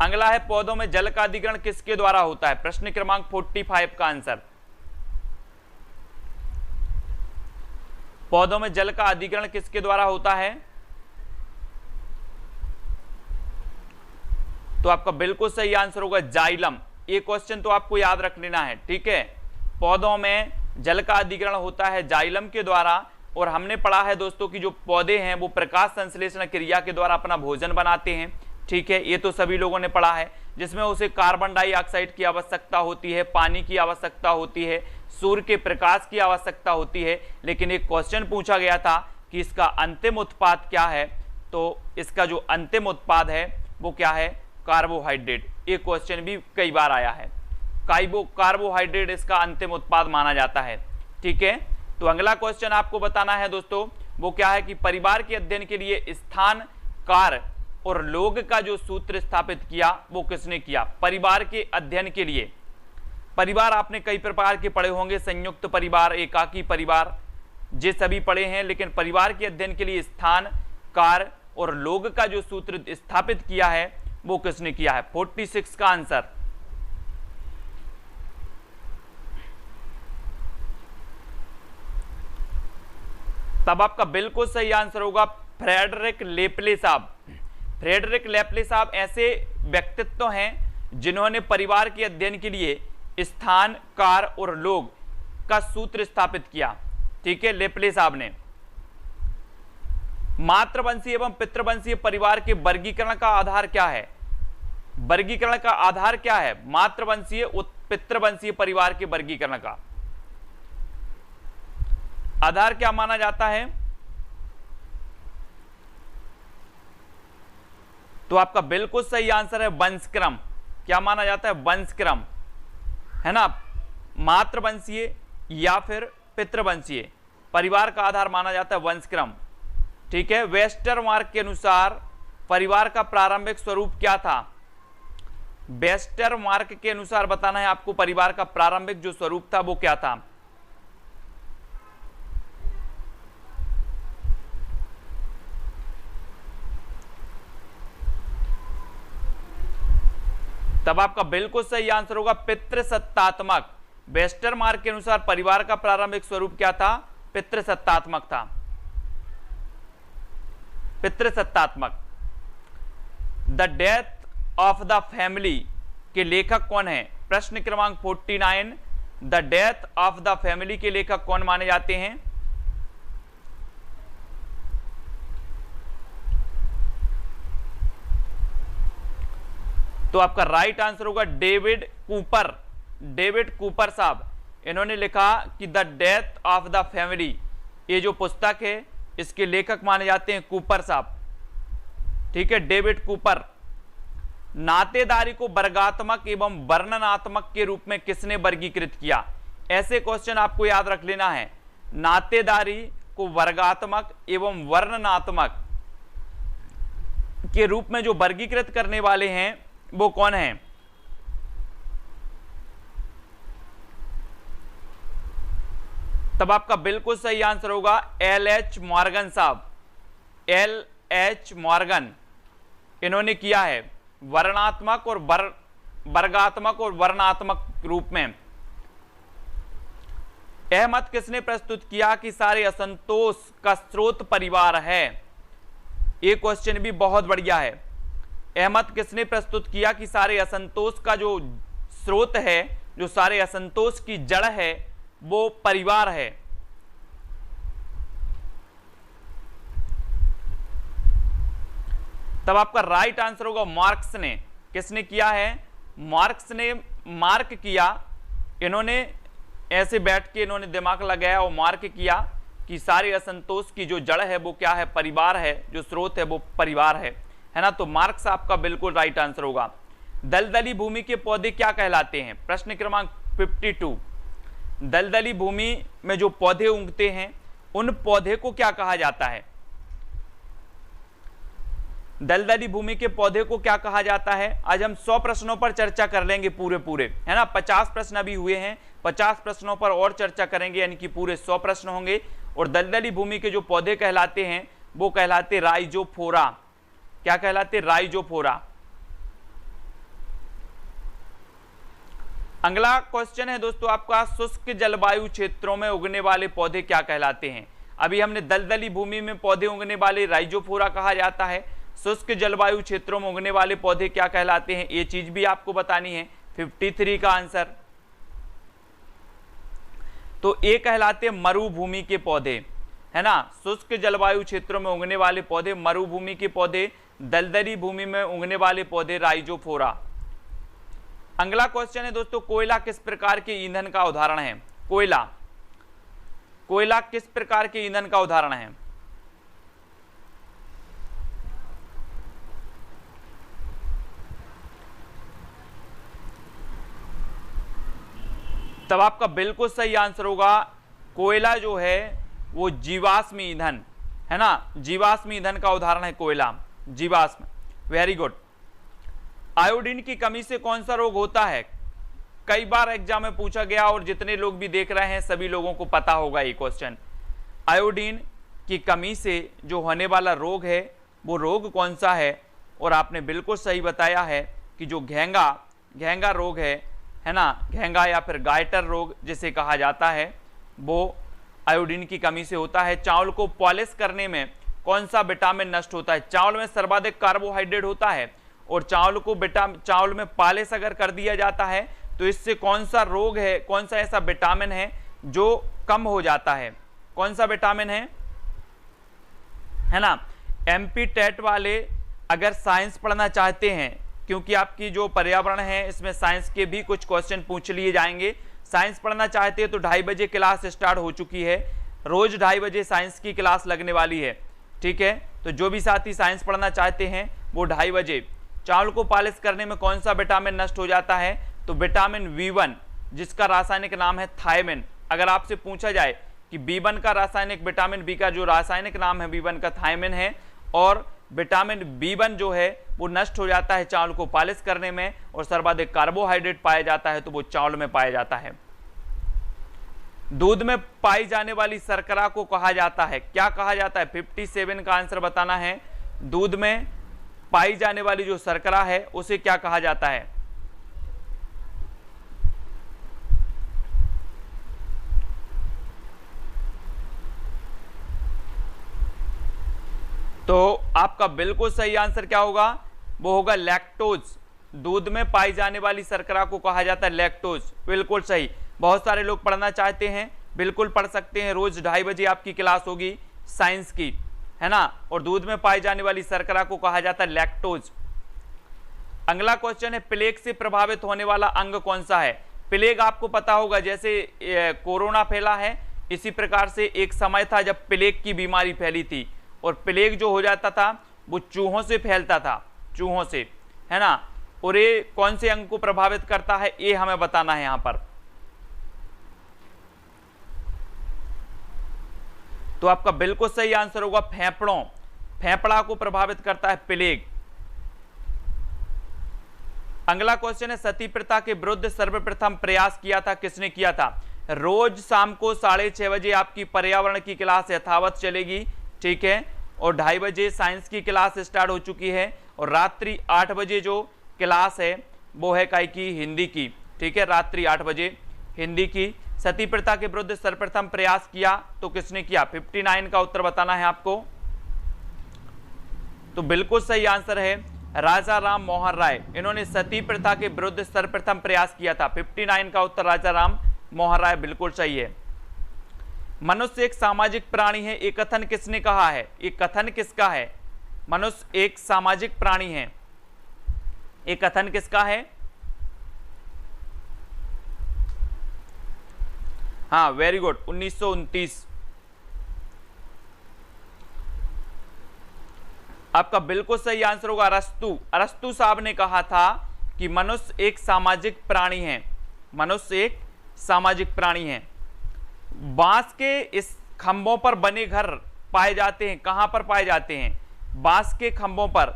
अगला है पौधों में जल का अधिग्रहण किसके द्वारा होता है? प्रश्न क्रमांक 45 का आंसर, पौधों में जल का अधिग्रहण किसके द्वारा होता है? तो आपका बिल्कुल सही आंसर होगा जाइलम। ये क्वेश्चन तो आपको याद रख लेना है, ठीक है। पौधों में जल का अधिग्रहण होता है जाइलम के द्वारा, और हमने पढ़ा है दोस्तों कि जो पौधे हैं वो प्रकाश संश्लेषण क्रिया के द्वारा अपना भोजन बनाते हैं, ठीक है, ये तो सभी लोगों ने पढ़ा है, जिसमें उसे कार्बन डाइऑक्साइड की आवश्यकता होती है, पानी की आवश्यकता होती है, सूर्य के प्रकाश की आवश्यकता होती है। लेकिन एक क्वेश्चन पूछा गया था कि इसका अंतिम उत्पाद क्या है, तो इसका जो अंतिम उत्पाद है वो क्या है? कार्बोहाइड्रेट। ये क्वेश्चन भी कई बार आया है, कार्बोहाइड्रेट इसका अंतिम उत्पाद माना जाता है, ठीक है। तो अगला क्वेश्चन आपको बताना है दोस्तों, वो क्या है कि परिवार के अध्ययन के लिए स्थान, कार्य और लोग का जो सूत्र स्थापित किया वो किसने किया? परिवार के अध्ययन के लिए, परिवार आपने कई प्रकार के पढ़े होंगे, संयुक्त परिवार, एकाकी परिवार, ये सभी पढ़े हैं, लेकिन परिवार के अध्ययन के लिए स्थान, कार्य और लोग का जो सूत्र स्थापित किया है वो किसने किया है? 46 का आंसर, तब आपका बिल्कुल सही आंसर होगा फ्रेडरिक लेप्ले साहब। फ्रेडरिक लेप्ले साहब ऐसे व्यक्तित्व हैं जिन्होंने परिवार के अध्ययन के लिए स्थान, कार्य और लोग का सूत्र स्थापित किया, ठीक है, लेप्ले साहब ने। मातृवंशीय एवं पितृवंशीय परिवार के वर्गीकरण का आधार क्या है? वर्गीकरण का आधार क्या है मातृवंशीय पितृवंशीय परिवार के वर्गीकरण का आधार क्या माना जाता है? तो आपका बिल्कुल सही आंसर है वंशक्रम। क्या माना जाता है? वंशक्रम, है ना। मातृवंशीय या फिर पितृवंशीय परिवार का आधार माना जाता है वंशक्रम, ठीक है। वेस्टरमार्क के अनुसार परिवार का प्रारंभिक स्वरूप क्या था? वेस्टरमार्क के अनुसार बताना है आपको परिवार का प्रारंभिक जो स्वरूप था वो क्या था? तब आपका बिल्कुल सही आंसर होगा पितृसत्तात्मक। वेस्टरमार्क के अनुसार परिवार का प्रारंभिक स्वरूप क्या था? पितृसत्तात्मक था, पितृसत्तात्मक। The death of the family के लेखक कौन है? प्रश्न क्रमांक 49, the death of the family के लेखक कौन माने जाते हैं? तो आपका राइट आंसर होगा डेविड कूपर। डेविड कूपर साहब, इन्होंने लिखा कि the death of the family, ये जो पुस्तक है इसके लेखक माने जाते हैं कूपर साहब, ठीक है, डेविड कूपर। नातेदारी को वर्गात्मक एवं वर्णनात्मक के रूप में किसने वर्गीकृत किया? ऐसे क्वेश्चन आपको याद रख लेना है। नातेदारी को वर्गात्मक एवं वर्णनात्मक के रूप में जो वर्गीकृत करने वाले हैं वो कौन है? तब आपका बिल्कुल सही आंसर होगा एल.एच. मॉर्गन साहब। एल.एच. मॉर्गन, इन्होंने किया है वर्णात्मक और वर्गात्मक और वर्णात्मक रूप में। यह मत किसने प्रस्तुत किया कि सारे असंतोष का स्रोत परिवार है? ये क्वेश्चन भी बहुत बढ़िया है। अहमद किसने प्रस्तुत किया कि सारे असंतोष का जो स्रोत है, जो सारे असंतोष की जड़ है वो परिवार है? तब आपका राइट आंसर होगा मार्क्स ने। किसने किया है? मार्क्स ने मार्क किया, इन्होंने ऐसे बैठ के इन्होंने दिमाग लगाया और मार्क किया कि सारे असंतोष की जो जड़ है वो क्या है? परिवार है, जो स्रोत है वो परिवार है ना। तो मार्क्स आपका बिल्कुल राइट आंसर होगा। दलदली भूमि के पौधे क्या कहलाते हैं? प्रश्न क्रमांक 52, दलदली भूमि में जो पौधे उगते हैं उन पौधे को क्या कहा जाता है? दलदली भूमि के पौधे को क्या कहा जाता है? आज हम 100 प्रश्नों पर चर्चा कर लेंगे पूरे, है ना। 50 प्रश्न अभी हुए हैं, 50 प्रश्नों पर और चर्चा करेंगे, यानी कि पूरे 100 प्रश्न होंगे। और दलदली भूमि के जो पौधे कहलाते हैं वो कहलाते राइजोफोरा। क्या कहलाते? राइजोफोरा। अगला क्वेश्चन है दोस्तों आपका, शुष्क जलवायु क्षेत्रों में उगने वाले पौधे क्या कहलाते हैं? अभी हमने दलदली भूमि में पौधे उगने वाले राइजोफोरा कहा जाता है। शुष्क जलवायु क्षेत्रों में उगने वाले पौधे क्या कहलाते हैं, ये चीज भी आपको बतानी है। 53 का आंसर। तो ये कहलाते हैं मरुभूमि के पौधे, है ना। शुष्क जलवायु क्षेत्रों में उगने वाले पौधे मरुभूमि के पौधे, दलदली भूमि में उगने वाले पौधे राइजोफोरा। अगला क्वेश्चन है दोस्तों, कोयला किस प्रकार के ईंधन का उदाहरण है? कोयला किस प्रकार के ईंधन का उदाहरण है? तब आपका बिल्कुल सही आंसर होगा, कोयला जो है वो जीवाश्म ईंधन, है ना। जीवाश्म ईंधन का उदाहरण है कोयला, जीवाश्म। Very good. आयोडीन की कमी से कौन सा रोग होता है? कई बार एग्जाम में पूछा गया और जितने लोग भी देख रहे हैं सभी लोगों को पता होगा ये क्वेश्चन। आयोडीन की कमी से जो होने वाला रोग है वो रोग कौन सा है? और आपने बिल्कुल सही बताया है कि जो घेंगा रोग है ना, घेंगा या फिर गायटर रोग जिसे कहा जाता है, वो आयोडीन की कमी से होता है। चावल को पॉलिश करने में कौन सा विटामिन नष्ट होता है? चावल में सर्वाधिक कार्बोहाइड्रेट होता है और चावल में पॉलिश अगर कर दिया जाता है तो इससे कौन सा रोग है, कौन सा ऐसा विटामिन है जो कम हो जाता है? कौन सा विटामिन है ना। एमपी टेट वाले अगर साइंस पढ़ना चाहते हैं, क्योंकि आपकी जो पर्यावरण है इसमें साइंस के भी कुछ क्वेश्चन पूछ लिए जाएंगे, साइंस पढ़ना चाहते हैं तो 2:30 बजे क्लास स्टार्ट हो चुकी है। रोज 2:30 बजे साइंस की क्लास लगने वाली है, ठीक है। तो जो भी साथी साइंस पढ़ना चाहते हैं वो 2:30 बजे। चावल को पॉलिश करने में कौन सा विटामिन नष्ट हो जाता है? तो विटामिन B1 जिसका रासायनिक नाम है थायमिन। अगर आपसे पूछा जाए कि B1 का रासायनिक, विटामिन बी का जो रासायनिक नाम है B1 का थायमिन है, और विटामिन B1 जो है वो नष्ट हो जाता है चावल को पॉलिश करने में, और सर्वाधिक कार्बोहाइड्रेट पाया जाता है तो वो चावल में पाया जाता है। दूध में पाई जाने वाली शर्करा को कहा जाता है, क्या कहा जाता है? 57 का आंसर बताना है। दूध में पाई जाने वाली जो शर्करा है उसे क्या कहा जाता है? तो आपका बिल्कुल सही आंसर क्या होगा? वो होगा लैक्टोज। दूध में पाई जाने वाली शर्करा को कहा जाता है लैक्टोज। बिल्कुल सही। बहुत सारे लोग पढ़ना चाहते हैं, बिल्कुल पढ़ सकते हैं। रोज 2:30 बजे आपकी क्लास होगी साइंस की, है ना। और दूध में पाई जाने वाली शर्करा को कहा जाता है लैक्टोज। अगला क्वेश्चन है, प्लेग से प्रभावित होने वाला अंग कौन सा है? प्लेग आपको पता होगा, जैसे कोरोना फैला है इसी प्रकार से एक समय था जब प्लेग की बीमारी फैली थी, और प्लेग जो हो जाता था वो चूहों से फैलता था, चूहों से, है ना। और ये कौन से अंग को प्रभावित करता है ये हमें बताना है यहां पर। तो आपका बिल्कुल सही आंसर होगा फेफड़ों। फेफड़ा को प्रभावित करता है प्लेग। अगला क्वेश्चन है, सती प्रथा के विरुद्ध सर्वप्रथम प्रयास किया था, किसने किया था? रोज शाम को 6:30 बजे आपकी पर्यावरण की क्लास यथावत चलेगी, ठीक है। और 2:30 बजे साइंस की क्लास स्टार्ट हो चुकी है, और रात्रि 8 बजे जो क्लास है वो है काय की हिंदी की, ठीक है। रात्रि 8 बजे हिंदी की। सती प्रथा के विरुद्ध सर्वप्रथम प्रयास किया तो किसने किया? 59 का उत्तर बताना है आपको। तो बिल्कुल सही आंसर है राजा राम मोहन राय। इन्होंने सती प्रथा के विरुद्ध सर्वप्रथम प्रयास किया था। 59 का उत्तर राजा राम मोहन राय बिल्कुल सही है। मनुष्य एक सामाजिक प्राणी है, ये कथन किसने कहा है? ये कथन किसका है? मनुष्य एक सामाजिक प्राणी है, ये कथन किसका है? हाँ, वेरी गुड, 1929। आपका बिल्कुल सही आंसर होगा अरस्तु। अरस्तु साहब ने कहा था कि मनुष्य एक सामाजिक प्राणी है, मनुष्य एक सामाजिक प्राणी है। बांस के इस खंभों पर बने घर पाए जाते हैं, कहां पर पाए जाते हैं? बांस के खंभों पर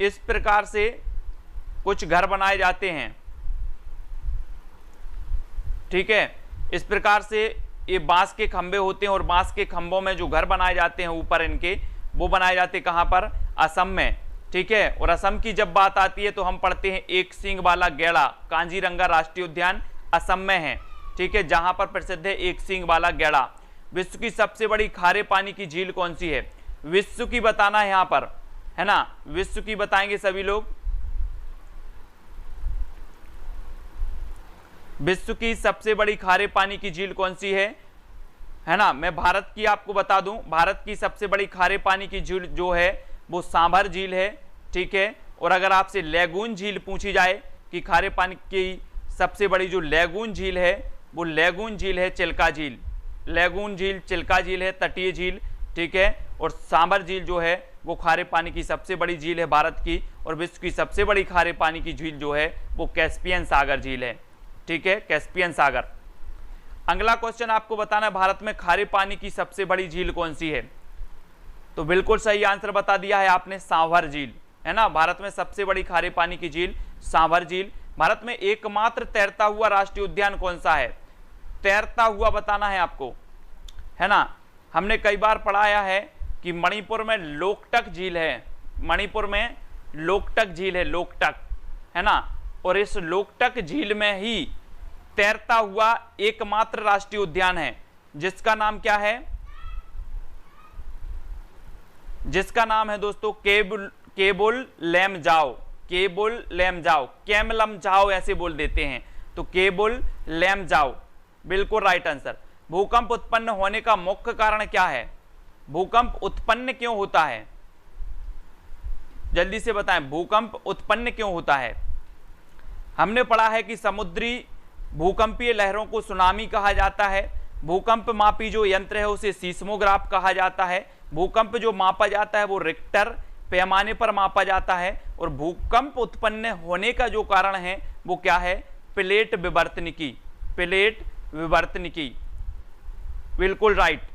इस प्रकार से कुछ घर बनाए जाते हैं, ठीक है। इस प्रकार से ये बांस के खंभे होते हैं और बांस के खंभों में जो घर बनाए जाते हैं ऊपर इनके, वो बनाए जाते हैं कहाँ पर? असम में, ठीक है। और असम की जब बात आती है तो हम पढ़ते हैं एक सींग वाला गैड़ा, कांजीरंगा राष्ट्रीय उद्यान असम में है, ठीक है, जहां पर प्रसिद्ध है एक सींग वाला गैड़ा। विश्व की सबसे बड़ी खारे पानी की झील कौन सी है? विश्व की बताना है यहां पर, है ना, विश्व की बताएंगे सभी लोग। विश्व की सबसे बड़ी खारे पानी की झील कौन सी है ना। मैं भारत की आपको बता दूं, भारत की सबसे बड़ी खारे पानी की झील जो है वो सांभर झील है, ठीक है। और अगर आपसे लैगून झील पूछी जाए कि खारे पानी की सबसे बड़ी जो लैगून झील है, वो लैगून झील है चिल्का झील। लैगून झील चिल्का झील है, तटीय झील, ठीक है। और सांभर झील जो है वो खारे पानी की सबसे बड़ी झील है भारत की। और विश्व की सबसे बड़ी खारे पानी की झील जो है वो कैस्पियन सागर झील है, ठीक है, कैस्पियन सागर। अगला क्वेश्चन आपको बताना है भारत में खारे पानी की सबसे बड़ी झील कौन सी है? तो बिल्कुल सही आंसर बता दिया है आपने, सांभर झील, है ना। भारत में सबसे बड़ी खारे पानी की झील सांभर झील। भारत में एकमात्र तैरता हुआ राष्ट्रीय उद्यान कौन सा है? तैरता हुआ बताना है आपको, है ना। हमने कई बार पढ़ाया है कि मणिपुर में लोकटक झील है, मणिपुर में लोकटक झील है, लोकटक, है ना। और इस लोकटक झील में ही तैरता हुआ एकमात्र राष्ट्रीय उद्यान है, जिसका नाम क्या है? जिसका नाम है दोस्तों केबुल लैमजाओ, केबुल लैमजाओ, कैमलमजाओ ऐसे बोल देते हैं, तो केबुल लैमजाओ बिल्कुल राइट आंसर। भूकंप उत्पन्न होने का मुख्य कारण क्या है? भूकंप उत्पन्न क्यों होता है? जल्दी से बताएं, भूकंप उत्पन्न क्यों होता है? हमने पढ़ा है कि समुद्री भूकंपीय लहरों को सुनामी कहा जाता है। भूकंप मापी जो यंत्र है उसे सीस्मोग्राफ कहा जाता है। भूकंप जो मापा जाता है वो रिक्टर पैमाने पर मापा जाता है। और भूकंप उत्पन्न होने का जो कारण है वो क्या है? प्लेट विवर्तनिकी, प्लेट विवर्तनिकी, बिल्कुल राइट।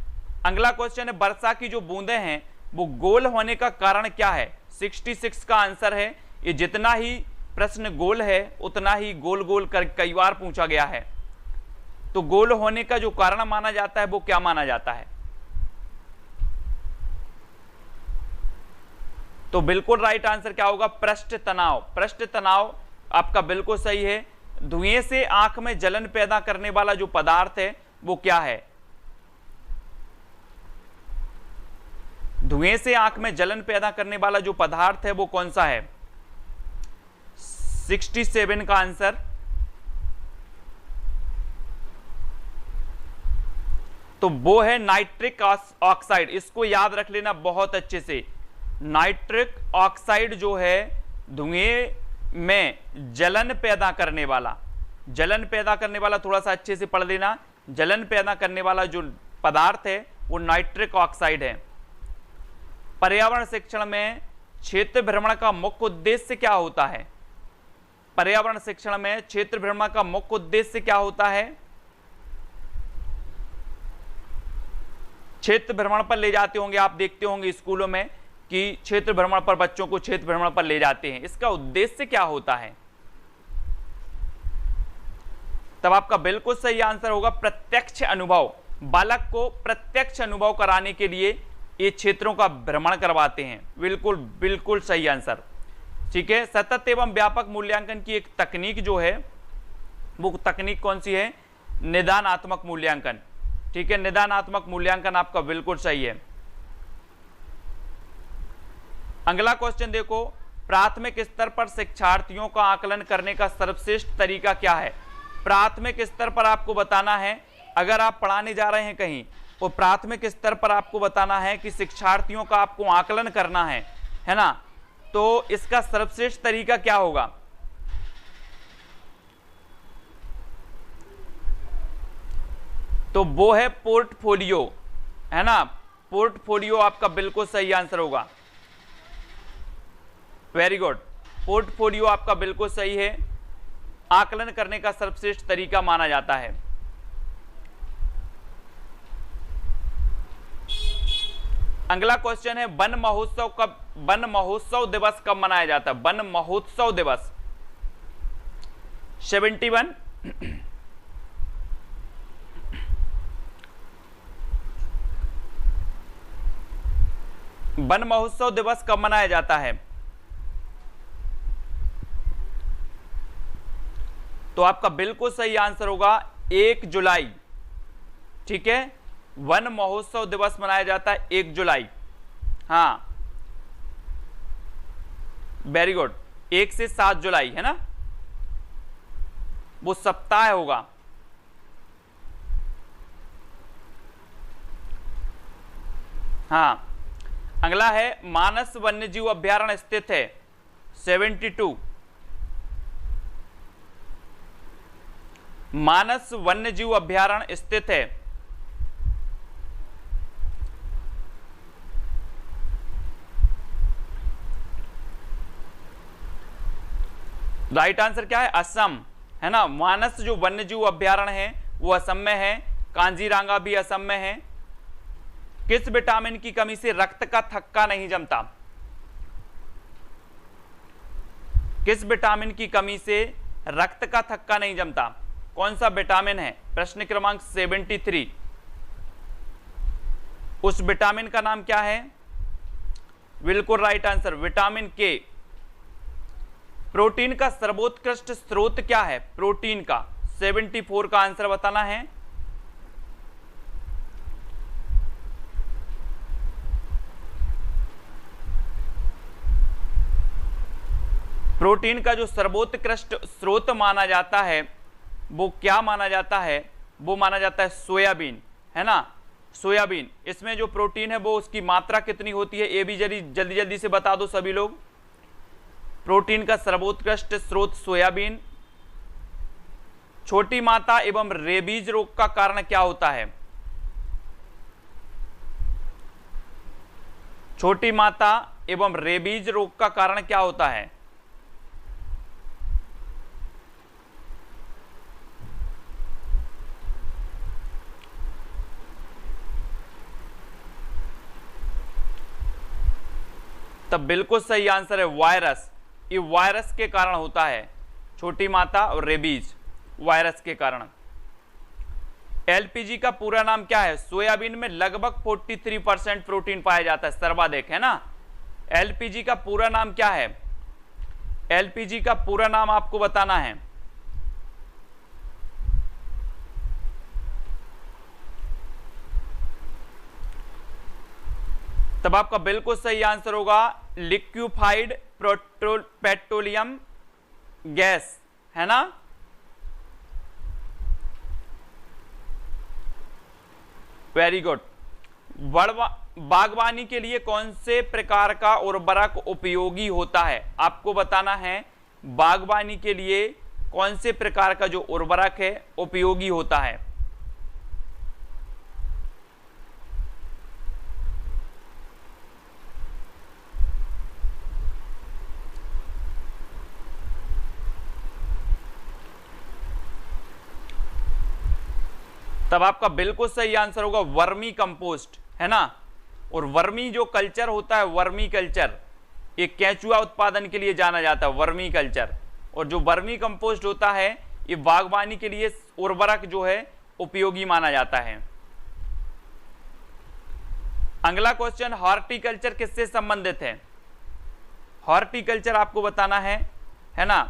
अगला क्वेश्चन है वर्षा की जो बूंदें हैं वो गोल होने का कारण क्या है? 66 का आंसर है। ये जितना ही प्रश्न गोल है उतना ही गोल गोल कर कई बार पूछा गया है। तो गोल होने का जो कारण माना जाता है वो क्या माना जाता है? तो बिल्कुल राइट आंसर क्या होगा? पृष्ठ तनाव। पृष्ठ तनाव आपका बिल्कुल सही है। धुएं से आंख में जलन पैदा करने वाला जो पदार्थ है वो क्या है? धुएं से आंख में जलन पैदा करने वाला जो पदार्थ है वो कौन सा है? 67 का आंसर। तो वो है नाइट्रिक ऑक्साइड। इसको याद रख लेना बहुत अच्छे से। नाइट्रिक ऑक्साइड जो है धुएं में जलन पैदा करने वाला, जलन पैदा करने वाला, थोड़ा सा अच्छे से पढ़ लेना। जलन पैदा करने वाला जो पदार्थ है वो नाइट्रिक ऑक्साइड है। पर्यावरण शिक्षण में क्षेत्र भ्रमण का मुख्य उद्देश्य क्या होता है? पर्यावरण शिक्षण में क्षेत्र भ्रमण का मुख्य उद्देश्य क्या होता है? क्षेत्र भ्रमण पर ले जाते होंगे, आप देखते होंगे स्कूलों में कि क्षेत्र भ्रमण पर बच्चों को क्षेत्र भ्रमण पर ले जाते हैं। इसका उद्देश्य क्या होता है? तब आपका बिल्कुल सही आंसर होगा प्रत्यक्ष अनुभव। बालक को प्रत्यक्ष अनुभव कराने के लिए ये क्षेत्रों का भ्रमण करवाते हैं। बिल्कुल बिल्कुल सही आंसर, ठीक है। सतत एवं व्यापक मूल्यांकन की एक तकनीक जो है वो तकनीक कौन सी है? निदानात्मक मूल्यांकन, ठीक है। निदानात्मक मूल्यांकन आपका बिल्कुल सही है। अगला क्वेश्चन देखो, प्राथमिक स्तर पर शिक्षार्थियों का आकलन करने का सर्वश्रेष्ठ तरीका क्या है? प्राथमिक स्तर पर आपको बताना है, अगर आप पढ़ाने जा रहे हैं कहीं तो प्राथमिक स्तर पर आपको बताना है कि शिक्षार्थियों का आपको आकलन करना है ना। तो इसका सर्वश्रेष्ठ तरीका क्या होगा? तो वो है पोर्टफोलियो, है ना। पोर्टफोलियो आपका बिल्कुल सही आंसर होगा। वेरी गुड, पोर्टफोलियो आपका बिल्कुल सही है। आकलन करने का सर्वश्रेष्ठ तरीका माना जाता है। अगला क्वेश्चन है वन महोत्सव दिवस कब मनाया जाता है? वन महोत्सव दिवस 71 वन महोत्सव दिवस कब मनाया जाता है? तो आपका बिल्कुल सही आंसर होगा 1 जुलाई। ठीक है, वन महोत्सव दिवस मनाया जाता है 1 जुलाई। हाँ, वेरी गुड। 1 से 7 जुलाई है ना, वो सप्ताह होगा। हाँ, अगला है मानस वन्यजीव अभयारण्य स्थित है 72। मानस वन्यजीव अभयारण्य स्थित है राइट आंसर क्या है? असम है ना। मानस जो वन्यजीव अभयारण्य है वो असम में है, कांजीरांगा भी असम में है। किस विटामिन की कमी से रक्त का थक्का नहीं जमता? किस विटामिन की कमी से रक्त का थक्का नहीं जमता? कौन सा विटामिन है? प्रश्न क्रमांक 73। उस विटामिन का नाम क्या है? बिल्कुल राइट आंसर विटामिन के। प्रोटीन का सर्वोत्कृष्ट स्रोत क्या है? प्रोटीन का 74 का आंसर बताना है। प्रोटीन का जो सर्वोत्कृष्ट स्रोत माना जाता है वो क्या माना जाता है? वो माना जाता है सोयाबीन, है ना। सोयाबीन, इसमें जो प्रोटीन है वो उसकी मात्रा कितनी होती है? ये भी जल्दी जल्दी से बता दो सभी लोग। प्रोटीन का सर्वोत्कृष्ट स्रोत सोयाबीन। छोटी माता एवं रेबीज रोग का कारण क्या होता है? छोटी माता एवं रेबीज रोग का कारण क्या होता है? तब बिल्कुल सही आंसर है वायरस। ये वायरस के कारण होता है, छोटी माता और रेबीज वायरस के कारण। एलपीजी का पूरा नाम क्या है? सोयाबीन में लगभग 43% प्रोटीन पाया जाता है, सर्वाधिक, है ना। एलपीजी का पूरा नाम क्या है? एलपीजी का पूरा नाम आपको बताना है। तब आपका बिल्कुल सही आंसर होगा लिक्विफाइड पेट्रोलियम गैस, है ना। Very good. बागवानी के लिए कौन से प्रकार का उर्वरक उपयोगी होता है? आपको बताना है बागवानी के लिए कौन से प्रकार का जो उर्वरक है उपयोगी होता है। तब आपका बिल्कुल सही आंसर होगा वर्मी कंपोस्ट, है ना। और वर्मी जो कल्चर होता है, वर्मी कल्चर, ये केंचुआ उत्पादन के लिए जाना जाता है, वर्मी कल्चर। और जो वर्मी कंपोस्ट होता है ये बागवानी के लिए उर्वरक जो है उपयोगी माना जाता है। अगला क्वेश्चन, हॉर्टिकल्चर किससे संबंधित है? हॉर्टिकल्चर आपको बताना है ना।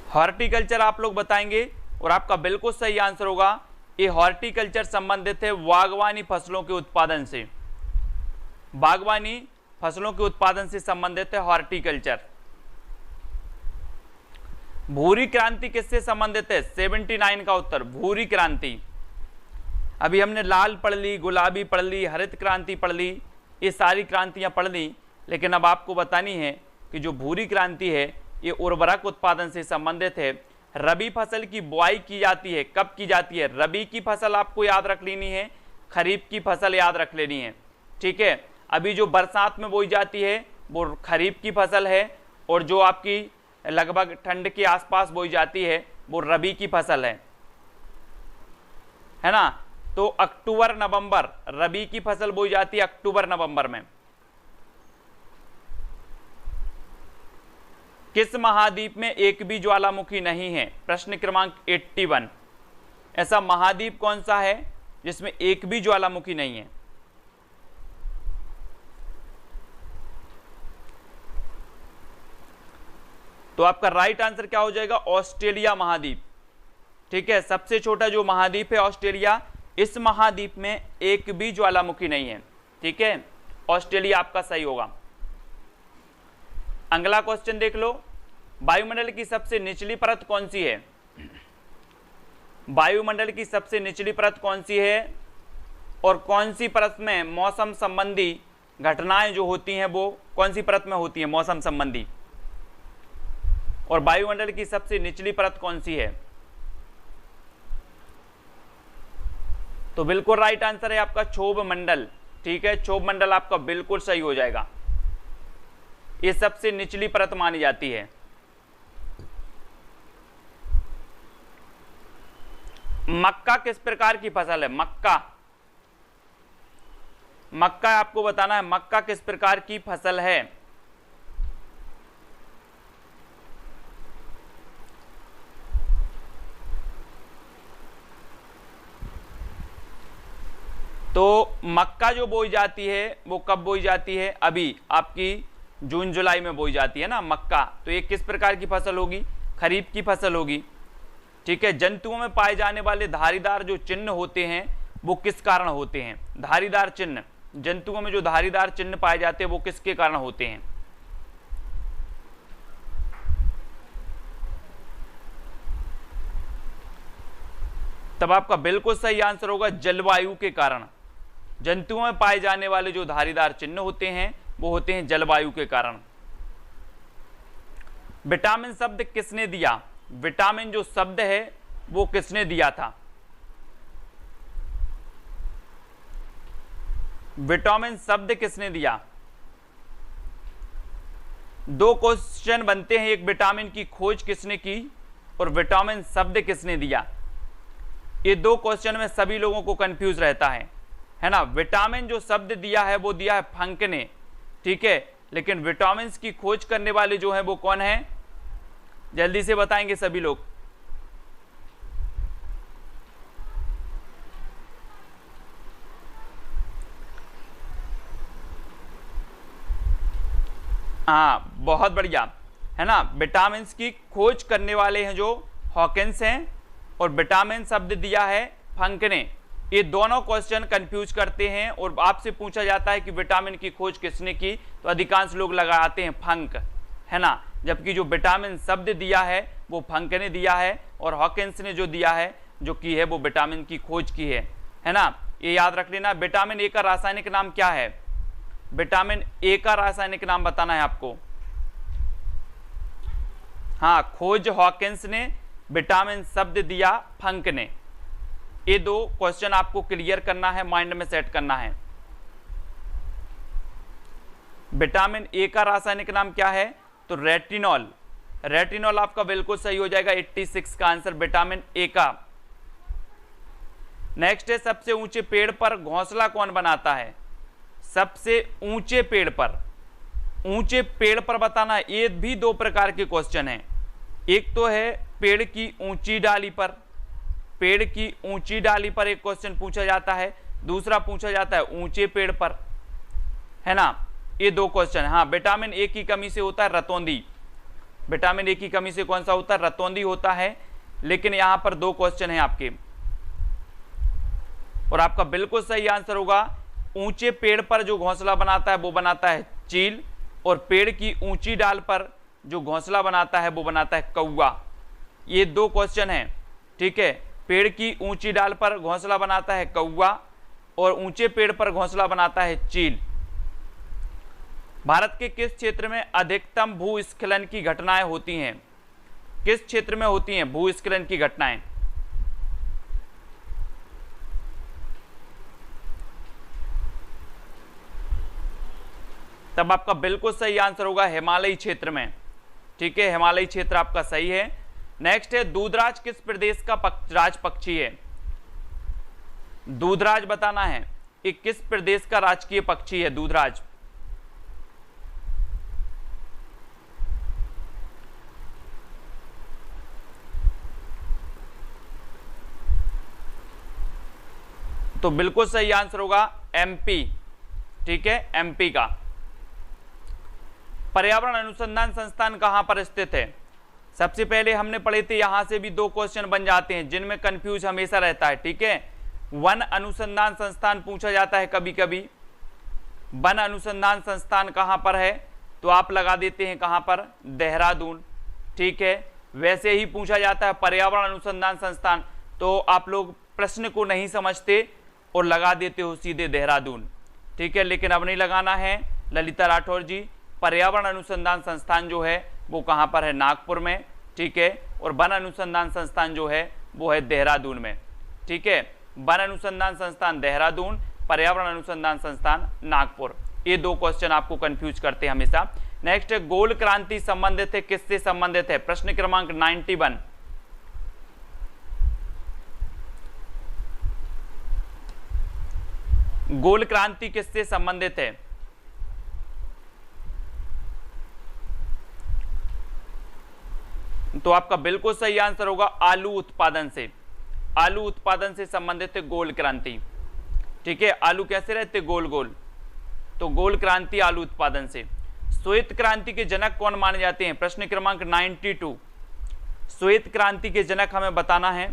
हॉर्टिकल्चर आप लोग बताएंगे और आपका बिल्कुल सही आंसर होगा ये हॉर्टिकल्चर संबंधित है बागवानी फसलों के उत्पादन से। बागवानी फसलों के उत्पादन से संबंधित है हॉर्टिकल्चर। भूरी क्रांति किससे संबंधित है? 79 का उत्तर भूरी क्रांति। अभी हमने लाल पढ़ ली, गुलाबी पढ़ ली, हरित क्रांति पढ़ ली, ये सारी क्रांतियां पढ़ ली, लेकिन अब आपको बतानी है कि जो भूरी क्रांति है ये उर्वरक उत्पादन से संबंधित है। रबी फसल की बुआई की जाती है, कब की जाती है? रबी की फसल आपको याद रख लेनी है, खरीफ की फसल याद रख लेनी है, ठीक है। अभी जो बरसात में बोई जाती है वो खरीफ की फसल है, और जो आपकी लगभग ठंड के आसपास बोई जाती है वो रबी की फसल है ना। तो अक्टूबर नवंबर रबी की फसल बोई जाती है, अक्टूबर नवंबर में। किस महाद्वीप में एक भी ज्वालामुखी नहीं है? प्रश्न क्रमांक 81। ऐसा महाद्वीप कौन सा है जिसमें एक भी ज्वालामुखी नहीं है? तो आपका राइट आंसर क्या हो जाएगा? ऑस्ट्रेलिया महाद्वीप। ठीक है, सबसे छोटा जो महाद्वीप है ऑस्ट्रेलिया, इस महाद्वीप में एक भी ज्वालामुखी नहीं है। ठीक है, ऑस्ट्रेलिया आपका सही होगा। अगला क्वेश्चन देख लो, वायुमंडल की सबसे निचली परत कौन सी है? वायुमंडल की सबसे निचली परत कौन सी है और कौन सी परत में मौसम संबंधी घटनाएं जो होती हैं वो कौन सी परत में होती है मौसम संबंधी? और वायुमंडल की सबसे निचली परत कौन सी है? तो बिल्कुल राइट आंसर है आपका क्षोभ मंडल। ठीक है, क्षोभ मंडल आपका बिल्कुल सही हो जाएगा। ये सबसे निचली परत मानी जाती है। मक्का किस प्रकार की फसल है? मक्का, मक्का आपको बताना है, मक्का किस प्रकार की फसल है? तो मक्का जो बोई जाती है वो कब बोई जाती है? अभी आपकी जून जुलाई में बोई जाती है ना मक्का। तो ये किस प्रकार की फसल होगी? खरीफ की फसल होगी। ठीक है, जंतुओं में पाए जाने वाले धारीदार जो चिन्ह होते हैं वो किस कारण होते हैं? धारीदार चिन्ह, जंतुओं में जो धारीदार चिन्ह पाए जाते हैं वो किसके कारण होते हैं? तब आपका बिल्कुल सही आंसर होगा जलवायु के कारण। जंतुओं में पाए जाने वाले जो धारीदार चिन्ह होते हैं वो होते हैं जलवायु के कारण। विटामिन शब्द किसने दिया? विटामिन जो शब्द है वो किसने दिया था? विटामिन शब्द किसने दिया? दो क्वेश्चन बनते हैं, एक विटामिन की खोज किसने की और विटामिन शब्द किसने दिया। ये दो क्वेश्चन में सभी लोगों को कंफ्यूज रहता है ना। विटामिन जो शब्द दिया है वो दिया है फंक ने। ठीक है, लेकिन विटामिन की खोज करने वाले जो है वो कौन है? जल्दी से बताएंगे सभी लोग। हाँ, बहुत बढ़िया, है ना। विटामिन की खोज करने वाले हैं जो हॉकिंस हैं और विटामिन शब्द दिया है फंक ने। ये दोनों क्वेश्चन कंफ्यूज करते हैं और आपसे पूछा जाता है कि विटामिन की खोज किसने की, तो अधिकांश लोग लगाते हैं फंक, है ना। जबकि जो विटामिन शब्द दिया है वो फंक ने दिया है और हॉकिंस ने जो दिया है जो की है वो विटामिन की खोज की है ना। ये याद रख लेना। विटामिन ए का रासायनिक नाम क्या है? विटामिन ए का रासायनिक नाम बताना है आपको। हाँ, खोज हॉकिंस ने, विटामिन शब्द दिया फंक ने। ये दो क्वेश्चन आपको क्लियर करना है, माइंड में सेट करना है। विटामिन ए का रासायनिक नाम क्या है? तो रेटिनॉल। रेटिनॉल आपका बिल्कुल सही हो जाएगा। 86 का आंसर विटामिन ए का। नेक्स्ट है, सबसे ऊंचे पेड़ पर घोंसला कौन बनाता है? सबसे ऊंचे पेड़ पर, ऊंचे पेड़ पर बताना है। ये भी दो प्रकार के क्वेश्चन हैं। एक तो है पेड़ की ऊंची डाली पर, पेड़ की ऊंची डाली पर एक क्वेश्चन पूछा जाता है, दूसरा पूछा जाता है ऊंचे पेड़ पर, है ना। ये दो क्वेश्चन। हाँ, विटामिन ए की कमी से होता है रतौंधी। विटामिन ए की कमी से कौन सा होता है? रतौंधी होता है। लेकिन यहां पर दो क्वेश्चन हैं आपके और आपका बिल्कुल सही आंसर होगा ऊंचे पेड़ पर जो घोंसला बनाता है वो बनाता है चील, और पेड़ की ऊंची डाल पर जो घोंसला बनाता है वो बनाता है कौवा। ये दो क्वेश्चन हैं। ठीक है, पेड़ की ऊंची डाल पर घोंसला बनाता है कौवा और ऊंचे पेड़ पर घोंसला बनाता है चील। भारत के किस क्षेत्र में अधिकतम भूस्खलन की घटनाएं होती हैं? किस क्षेत्र में होती हैं भूस्खलन की घटनाएं? तब आपका बिल्कुल सही आंसर होगा हिमालयी क्षेत्र में। ठीक है, हिमालयी क्षेत्र आपका सही है। नेक्स्ट है, दूधराज किस प्रदेश का राज पक्षी है? दूधराज बताना है, ये किस प्रदेश का राजकीय पक्षी है दूधराज? तो बिल्कुल सही आंसर होगा एमपी। ठीक है, एमपी का। पर्यावरण अनुसंधान संस्थान कहां पर स्थित है? सबसे पहले हमने पढ़े थे, यहां से भी 2 क्वेश्चन बन जाते हैं जिनमें कंफ्यूज हमेशा रहता है। ठीक है, वन अनुसंधान संस्थान पूछा जाता है कभी कभी। वन अनुसंधान संस्थान कहां पर है? तो आप लगा देते हैं कहां पर? देहरादून। ठीक है, वैसे ही पूछा जाता है पर्यावरण अनुसंधान संस्थान, तो आप लोग प्रश्न को नहीं समझते और लगा देते हो सीधे देहरादून। ठीक है, लेकिन अब नहीं लगाना है ललिता राठौर जी। पर्यावरण अनुसंधान संस्थान जो है वो कहाँ पर है? नागपुर में। ठीक है, और वन अनुसंधान संस्थान जो है वो है देहरादून में। ठीक है, वन अनुसंधान संस्थान देहरादून, पर्यावरण अनुसंधान संस्थान नागपुर। ये 2 क्वेश्चन आपको कंफ्यूज करते हैं हमेशा। नेक्स्ट है, गोल क्रांति संबंधित है, किससे संबंधित है? प्रश्न क्रमांक 91। गोल क्रांति किससे संबंधित है? तो आपका बिल्कुल सही आंसर होगा आलू उत्पादन से। आलू उत्पादन से संबंधित है गोल क्रांति। ठीक है, आलू कैसे रहते? गोल गोल, तो गोल क्रांति आलू उत्पादन से। श्वेत क्रांति के जनक कौन माने जाते हैं? प्रश्न क्रमांक 92। श्वेत क्रांति के जनक हमें बताना है।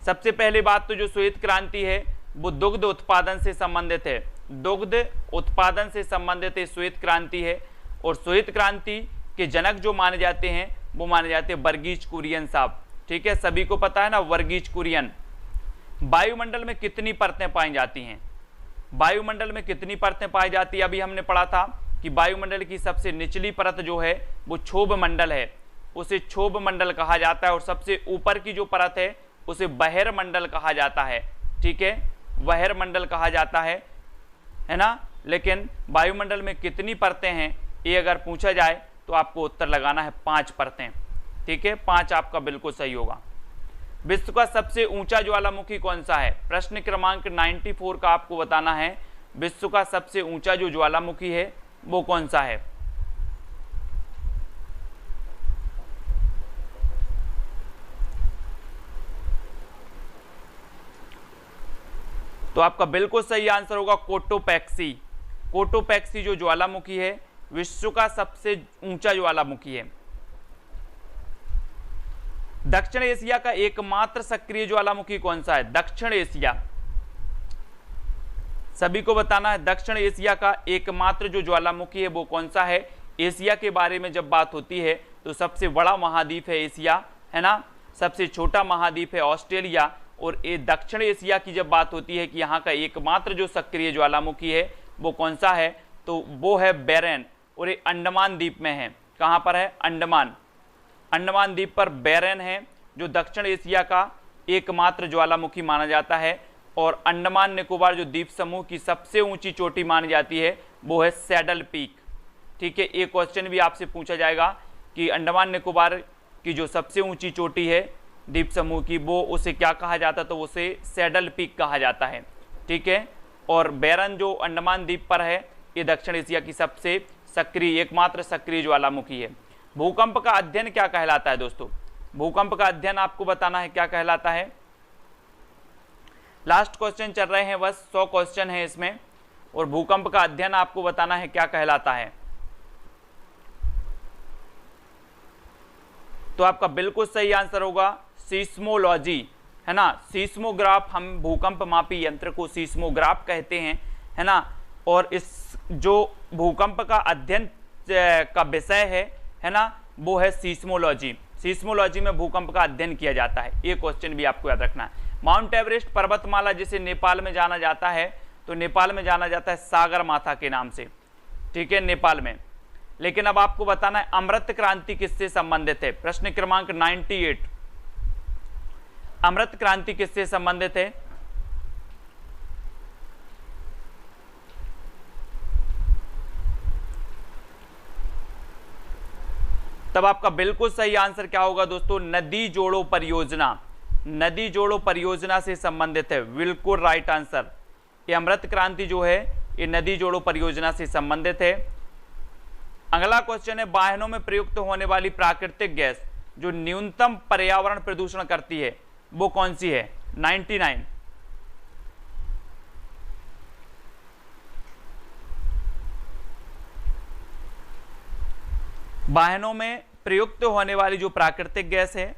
सबसे पहली बात तो जो श्वेत क्रांति है वो दुग्ध उत्पादन से संबंधित है। दुग्ध उत्पादन से संबंधित श्वेत क्रांति है। और श्वेत क्रांति के जनक जो माने जाते हैं वो माने जाते हैं वर्गीज कुरियन साहब। ठीक है, सभी को पता है ना वर्गीज कुरियन। वायुमंडल में कितनी परतें पाई जाती हैं? वायुमंडल में कितनी परतें पाई जाती है? अभी हमने पढ़ा था कि वायुमंडल की सबसे निचली परत जो है वो क्षोभ मंडल है, उसे क्षोभ मंडल कहा जाता है। और सबसे ऊपर की जो परत है उसे बहिर मंडल कहा जाता है। ठीक है, बहिर मंडल कहा जाता है ना। लेकिन वायुमंडल में कितनी परतें हैं ये अगर पूछा जाए तो आपको उत्तर लगाना है 5 परतें। ठीक है, 5 आपका बिल्कुल सही होगा। विश्व का सबसे ऊंचा ज्वालामुखी कौन सा है? प्रश्न क्रमांक 94 का आपको बताना है विश्व का सबसे ऊंचा जो ज्वालामुखी है वो कौन सा है? तो आपका बिल्कुल सही आंसर होगा कोटोपैक्सी। कोटोपैक्सी जो ज्वालामुखी है विश्व का सबसे ऊंचा ज्वालामुखी है। दक्षिण एशिया का एकमात्र सक्रिय ज्वालामुखी कौन सा है? दक्षिण एशिया, सभी को बताना है दक्षिण एशिया का एकमात्र जो ज्वालामुखी है वो कौन सा है। एशिया के बारे में जब बात होती है तो सबसे बड़ा महाद्वीप है एशिया, है ना। सबसे छोटा महाद्वीप है ऑस्ट्रेलिया। और ये दक्षिण एशिया की जब बात होती है कि यहाँ का एकमात्र जो सक्रिय ज्वालामुखी है वो कौन सा है, तो वो है बेरेन। और ये अंडमान द्वीप में है। कहाँ पर है? अंडमान। अंडमान द्वीप पर बेरेन है जो दक्षिण एशिया का एकमात्र ज्वालामुखी माना जाता है। और अंडमान निकोबार जो द्वीप समूह की सबसे ऊंची चोटी मानी जाती है वो है सैडल पीक। ठीक है, एक क्वेश्चन भी आपसे पूछा जाएगा कि अंडमान निकोबार की जो सबसे ऊंची चोटी है द्वीप समूह की वो उसे क्या कहा जाता है, तो उसे सैडल पीक कहा जाता है। ठीक है, और बेरन जो अंडमान द्वीप पर है ये दक्षिण एशिया की सबसे सक्रिय एकमात्र सक्रिय ज्वालामुखी है। भूकंप का अध्ययन क्या कहलाता है दोस्तों? भूकंप का अध्ययन आपको बताना है क्या कहलाता है। लास्ट क्वेश्चन चल रहे हैं, बस 100 क्वेश्चन है इसमें। और भूकंप का अध्ययन आपको बताना है क्या कहलाता है। तो आपका बिल्कुल सही आंसर होगा सीस्मोलॉजी, है ना। सीस्मोग्राफ, हम भूकंप मापी यंत्र को सीस्मोग्राफ कहते हैं, है ना। और इस जो भूकंप का अध्ययन का विषय है ना, वो है सीस्मोलॉजी। सीस्मोलॉजी में भूकंप का अध्ययन किया जाता है। ये क्वेश्चन भी आपको याद रखना है। माउंट एवरेस्ट पर्वतमाला जिसे नेपाल में जाना जाता है, तो नेपाल में जाना जाता है सागर माथा के नाम से। ठीक है, नेपाल में। लेकिन अब आपको बताना है अमृत क्रांति किससे संबंधित है। प्रश्न क्रमांक 98, अमृत क्रांति किससे संबंधित है। तब आपका बिल्कुल सही आंसर क्या होगा दोस्तों? नदी जोड़ो परियोजना। नदी जोड़ो परियोजना से संबंधित है, बिल्कुल राइट आंसर। ये अमृत क्रांति जो है ये नदी जोड़ो परियोजना से संबंधित है। अगला क्वेश्चन है, वाहनों में प्रयुक्त होने वाली प्राकृतिक गैस जो न्यूनतम पर्यावरण प्रदूषण करती है वो कौन सी है? 99। वाहनों में प्रयुक्त होने वाली जो प्राकृतिक गैस है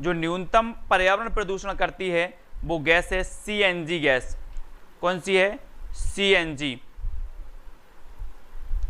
जो न्यूनतम पर्यावरण प्रदूषण करती है वो गैस है सीएनजी गैस। कौन सी है? सीएनजी।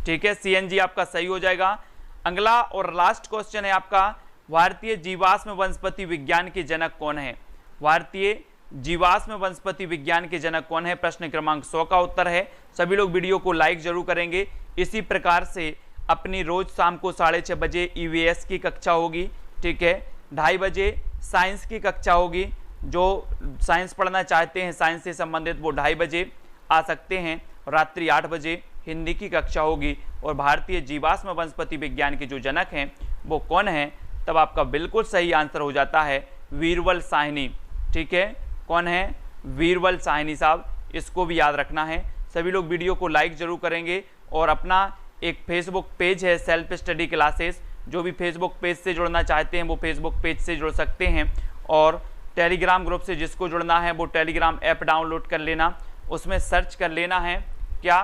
ठीक है, सीएनजी आपका सही हो जाएगा। अगला और लास्ट क्वेश्चन है आपका, भारतीय जीवाश्म वनस्पति विज्ञान के जनक कौन है? भारतीय जीवाश्म वनस्पति विज्ञान के जनक कौन है? प्रश्न क्रमांक 100 का उत्तर है। सभी लोग वीडियो को लाइक जरूर करेंगे। इसी प्रकार से अपनी रोज शाम को 6:30 बजे ईवीएस की कक्षा होगी। ठीक है, 2:30 बजे साइंस की कक्षा होगी। जो साइंस पढ़ना चाहते हैं साइंस से संबंधित वो 2:30 बजे आ सकते हैं। रात्रि 8 बजे हिंदी की कक्षा होगी। और भारतीय जीवाश्म वनस्पति विज्ञान के जो जनक हैं वो कौन है? तब आपका बिल्कुल सही आंसर हो जाता है वीरबल साहनी। ठीक है, कौन है? वीरबल साहनी साहब। इसको भी याद रखना है। सभी लोग वीडियो को लाइक जरूर करेंगे और अपना एक फेसबुक पेज है सेल्फ स्टडी क्लासेस, जो भी फेसबुक पेज से जुड़ना चाहते हैं वो फेसबुक पेज से जुड़ सकते हैं। और टेलीग्राम ग्रुप से जिसको जुड़ना है वो टेलीग्राम ऐप डाउनलोड कर लेना, उसमें सर्च कर लेना है क्या।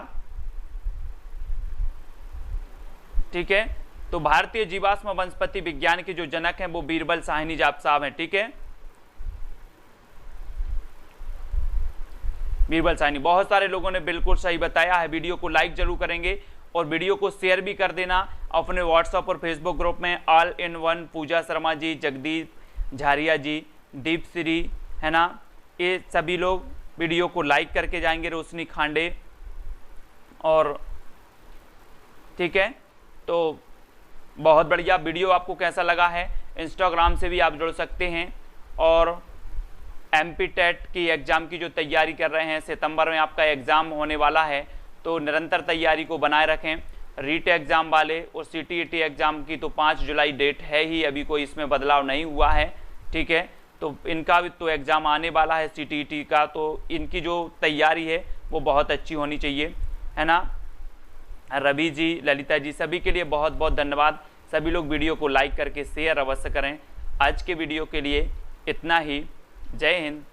ठीक है, तो भारतीय जीवाश्म वनस्पति विज्ञान के जो जनक हैं वो वीरबल साहनी साहब हैं। ठीक है, वीरबल साहनी। बहुत सारे लोगों ने बिल्कुल सही बताया है। वीडियो को लाइक जरूर करेंगे और वीडियो को शेयर भी कर देना अपने व्हाट्सएप और फेसबुक ग्रुप में। ऑल इन वन, पूजा शर्मा जी, जगदीप झारिया जी, दीप श्री, है ना, ये सभी लोग वीडियो को लाइक करके जाएंगे। रोशनी खांडे और ठीक है, तो बहुत बढ़िया। वीडियो आपको कैसा लगा है? इंस्टाग्राम से भी आप जुड़ सकते हैं। और एमपी टेट की एग्ज़ाम की जो तैयारी कर रहे हैं, सितंबर में आपका एग्ज़ाम होने वाला है, तो निरंतर तैयारी को बनाए रखें। रीट एग्ज़ाम वाले और सीटीईटी एग्ज़ाम की तो 5 जुलाई डेट है ही, अभी कोई इसमें बदलाव नहीं हुआ है। ठीक है, तो इनका भी तो एग्ज़ाम आने वाला है सीटीईटी का, तो इनकी जो तैयारी है वो बहुत अच्छी होनी चाहिए, है ना। रवि जी, ललिता जी, सभी के लिए बहुत बहुत धन्यवाद। सभी लोग वीडियो को लाइक करके शेयर अवश्य करें। आज के वीडियो के लिए इतना ही। जय हिंद,